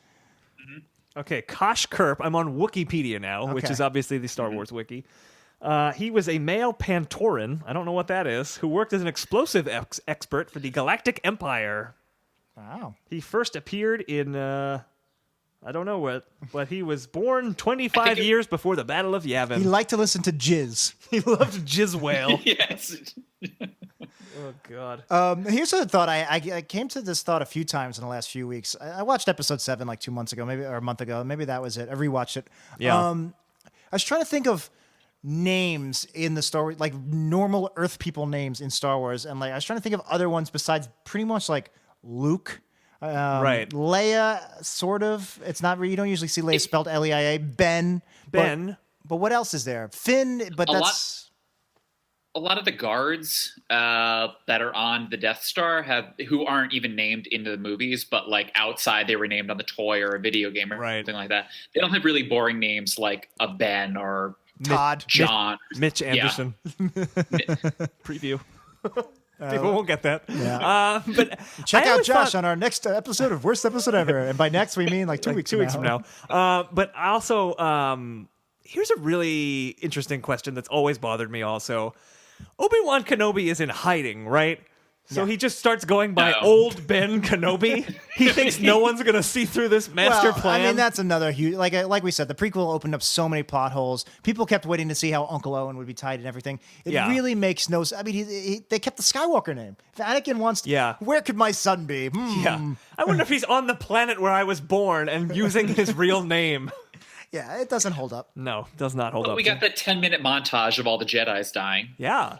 Okay, Josh Kurp. I'm on Wikipedia now, which Okay. is obviously the Star Wars wiki. He was a male Pantoran, I don't know what that is, who worked as an explosive expert for the Galactic Empire. Wow. He first appeared in, I don't know what, but he was born 25 years before the Battle of Yavin. He liked to listen to jizz. He loved Jizz Whale. Yes. Oh, God. Here's a thought. I came to this thought a few times in the last few weeks. I watched episode 7 like 2 months ago, maybe, or a month ago. Maybe that was it. I rewatched it. Yeah. I was trying to think of names in the Star Wars, like normal Earth people names in Star Wars, and like I was trying to think of other ones besides pretty much like Luke. Right. Leia, sort of. It's not. You don't usually see Leia spelled Leia. Ben. Ben. But what else is there? Finn. But that's. a lot of the guards that are on the Death Star who aren't even named into the movies, but like outside they were named on the toy or a video game or something like that. They don't have really boring names like a Ben or Todd, John, Mitch Anderson. Preview. People won't get that. Yeah. But check out Josh on our next episode of Worst Episode Ever. And by next, we mean like 2 weeks from now. But also, here's a really interesting question that's always bothered me also. Obi-Wan Kenobi is in hiding, right? So he just starts going by old Ben Kenobi. He thinks no one's going to see through this master plan. I mean, that's another huge... Like we said, the prequel opened up so many plot holes. People kept waiting to see how Uncle Owen would be tied and everything. It really makes no... I mean, they kept the Skywalker name. If Anakin wants to... Where could my son be? Yeah. I wonder if he's on the planet where I was born and using his real name. Yeah, it doesn't hold up. No, it does not hold up. We got the 10-minute montage of all the Jedis dying. Yeah.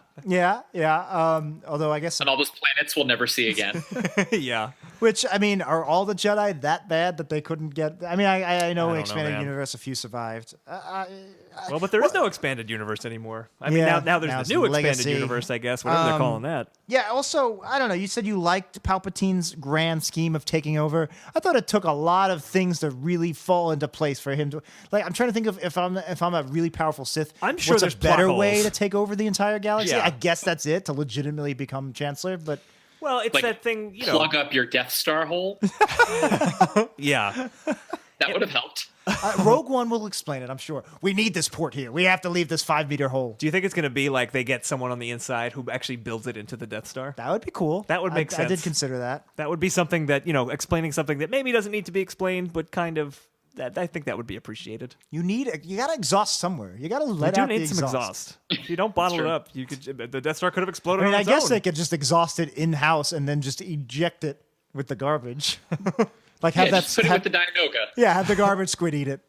Although I guess... And all those planets we'll never see again. Yeah. Which, I mean, are all the Jedi that bad that they couldn't get... I mean, I know in Expanded Universe a few survived. But there is no Expanded Universe anymore. I mean, now there's the new Expanded Universe, I guess, whatever they're calling that. Yeah, also, I don't know, you said you liked Palpatine's grand scheme of taking over. I thought it took a lot of things to really fall into place for him to... Like, I'm trying to think of if I'm a really powerful Sith, I'm sure what's there's a better plot way holes to take over the entire galaxy? Yeah. I guess that's it, to legitimately become Chancellor, but... Well, it's like, that thing, plug up your Death Star hole. Yeah. That would have helped. Rogue One will explain it, I'm sure. We need this port here. We have to leave this 5-meter hole. Do you think it's going to be like they get someone on the inside who actually builds it into the Death Star? That would be cool. That would make sense. I did consider that. That would be something that, explaining something that maybe doesn't need to be explained, but kind of... I think that would be appreciated. You got to exhaust somewhere. You got to let out the exhaust. You do need some exhaust. If you don't bottle it up, the Death Star could have exploded. I mean, on I its guess own. they could just exhaust it in house and then just eject it with the garbage. Like have that. Just put it with the Dianoga. Yeah, have the garbage squid eat it.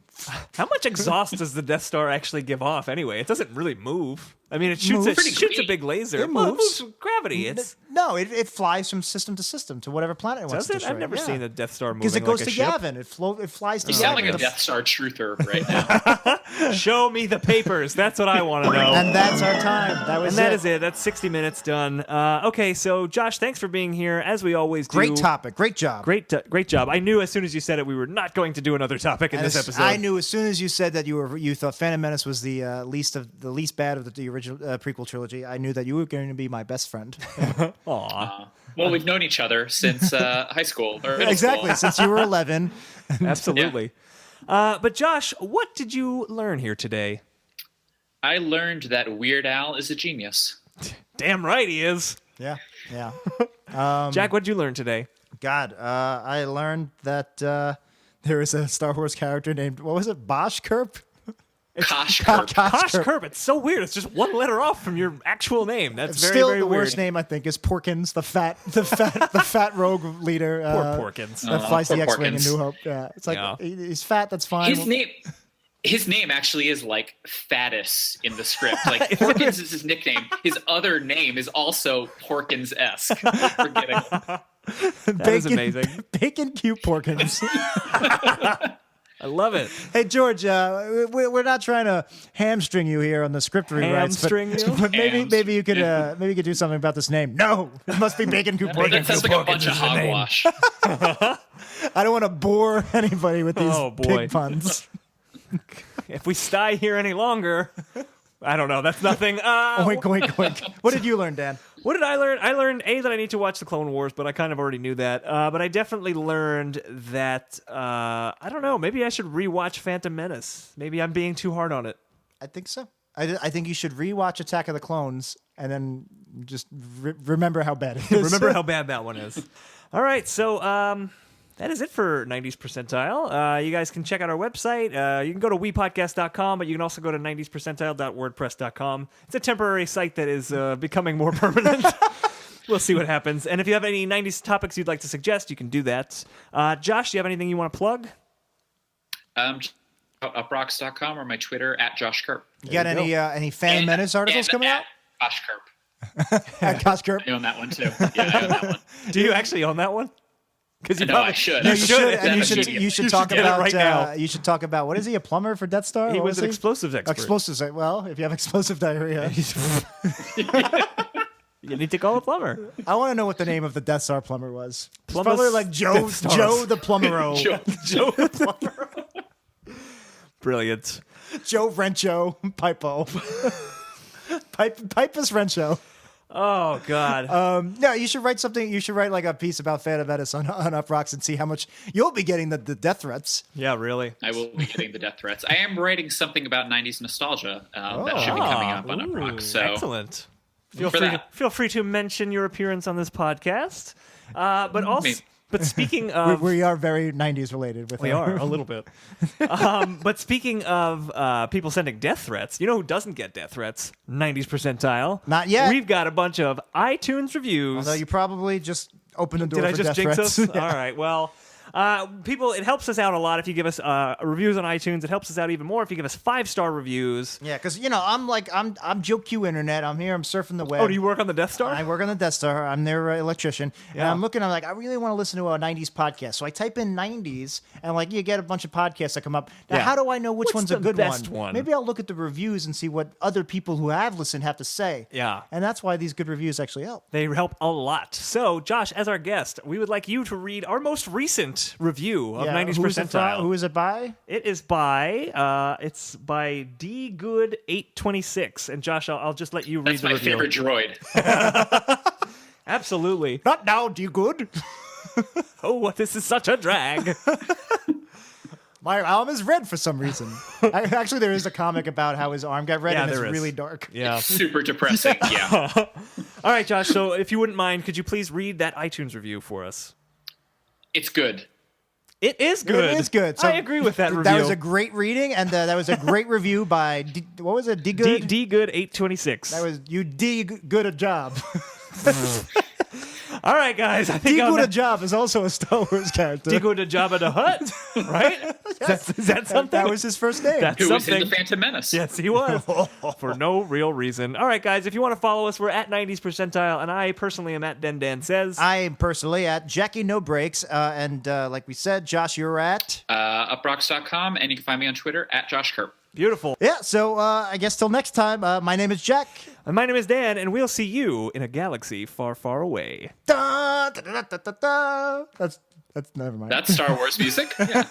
How much exhaust does the Death Star actually give off anyway? It doesn't really move. I mean, it shoots a big laser. It Well, moves. with gravity. No, it flies from system to whatever planet it wants to destroy. I've never seen a Death Star moving because it goes like a to ship. Yavin. It flies to You Yavin. sound like a Death Star truther right now. Show me the papers. That's what I want to know. And that's our time. That is it. That's 60 minutes done. Okay, so Josh, thanks for being here as we always do. Great topic. Great job. Great job. I knew as soon as you said it, we were not going to do another topic in this episode. I knew as soon as you said that you thought Phantom Menace was the least bad of the original prequel trilogy. I knew that you were going to be my best friend. Aw. Well, we've known each other since high school or middle Exactly, school. since you were 11. Absolutely. But Josh, what did you learn here today? I learned that Weird Al is a genius. Damn right he is. Yeah. Jack, what did you learn today? God, I learned that there is a Star Wars character named, what was it, Bosh Kurp? Kosh Kurp. Kosh Kurp. It's so weird. It's just one letter off from your actual name. That's very, Still, very the weird. worst name I think is Porkins, the fat rogue leader. Poor Porkins. That flies the poor X-wing in Porkins. New Hope. Yeah, it's like he's fat. That's fine. His name actually is like Fatus in the script. Like Porkins is his nickname. His other name is also Porkins-esque. Forgetting. That is amazing. Bacon cute Porkins. I love it. Hey George, we're not trying to hamstring you here on the script rewrites, but maybe you could do something about this name. No, it must be Bacon Coop That Porkins. sounds like a bunch of hogwash. I don't want to bore anybody with these pig puns. If we stay here any longer, I don't know. That's nothing. Oink, oink, oink. What did you learn, Dan? What did I learn? I learned, A, that I need to watch the Clone Wars, but I kind of already knew that. But I definitely learned that, I don't know, maybe I should rewatch Phantom Menace. Maybe I'm being too hard on it. I think so. I think you should rewatch Attack of the Clones and then just remember how bad it is. Remember how bad that one is. All right, so that is it for 90s Percentile. You guys can check out our website. You can go to wepodcast.com, but you can also go to 90spercentile.wordpress.com. It's a temporary site that is becoming more permanent. We'll see what happens. And if you have any 90s topics you'd like to suggest, you can do that. Josh, do you have anything you want to plug? Uprocks.com or my Twitter @Josh Kurp. You got any Phantom Menace articles coming out? Josh Kurp. At Josh Kurp. I own that one too. Yeah, I own that one. Do you actually own that one? Because you No, probably I should. No, I you should, and That's you genius. should talk get it about right now. you should talk about what is he, a plumber for Death Star? He What was an explosives expert. Explosives. Well, if you have explosive diarrhea, You need to call a plumber. I want to know what the name of the Death Star plumber was. It's Plumber probably like Joe Death Stars. Joe the Plumero. Joe. Brilliant. Joe Rencho Pipo. Pipus Rencho. Oh God. No, you should write something. You should write like a piece about Phantom Menace on Up Rocks and see how much you'll be getting the death threats. Yeah, really. I will be getting the death threats. I am writing something about 90s nostalgia that should be coming up on Up Rocks. So Excellent. Feel for free, that. feel free to mention your appearance on this podcast. But also, Maybe. but speaking of, We are very 90s related. With we are a little bit. But speaking of people sending death threats, you know who doesn't get death threats? 90s Percentile. Not yet. We've got a bunch of iTunes reviews. Although you probably just opened the door Did I for just death jinx threats. us? All right. Well, people, it helps us out a lot if you give us reviews on iTunes. It helps us out even more if you give us 5-star reviews. Yeah, because I'm Joe Q Internet. I'm here. I'm surfing the web. Oh, do you work on the Death Star? I work on the Death Star. I'm their electrician. And Yeah. I'm looking, I'm like, I really want to listen to a 90s podcast. So I type in 90s, and like you get a bunch of podcasts that come up. Now, Yeah. how do I know which What's one's a the good best one? Maybe I'll look at the reviews and see what other people who have listened have to say. Yeah. And that's why these good reviews actually help. They help a lot. So, Josh, as our guest, we would like you to read our most recent review of 90s who is it from? Percentile. Who is it by? It is by it's by dgood826. And Josh, I'll just let you read that's the my review. favorite droid. Absolutely. Not now, do you good? Oh, this is such a drag. My arm is red for some reason. Actually, there is a comic about how his arm got red, Yeah, and it's there is. really dark. Yeah. Super depressing. Yeah. All right, Josh. So, if you wouldn't mind, could you please read that iTunes review for us? It's good. It is good. It is good. So I agree with that review. That was a great reading, and that was a great review by what was it? D Good. dgood826. That was you. D good a job. All right, guys. I D think good a job is also a Star Wars character. Good a Jabba the Hutt, right? Is that something? That was his first name. That's Who was in something. the Phantom Menace? Yes, he was. For no real reason. All right, guys, if you want to follow us, we're at 90s Percentile, and I personally am at Den Says. I am personally at Jackie No Breaks, and like we said, Josh, you're at. Uprocks.com, and you can find me on Twitter at Josh Kurp. Beautiful. Yeah. So I guess till next time. My name is Jack. And my name is Dan, and we'll see you in a galaxy far, far away. Da, da, da, da, da, da. That's never mind. That's Star Wars music. Yeah.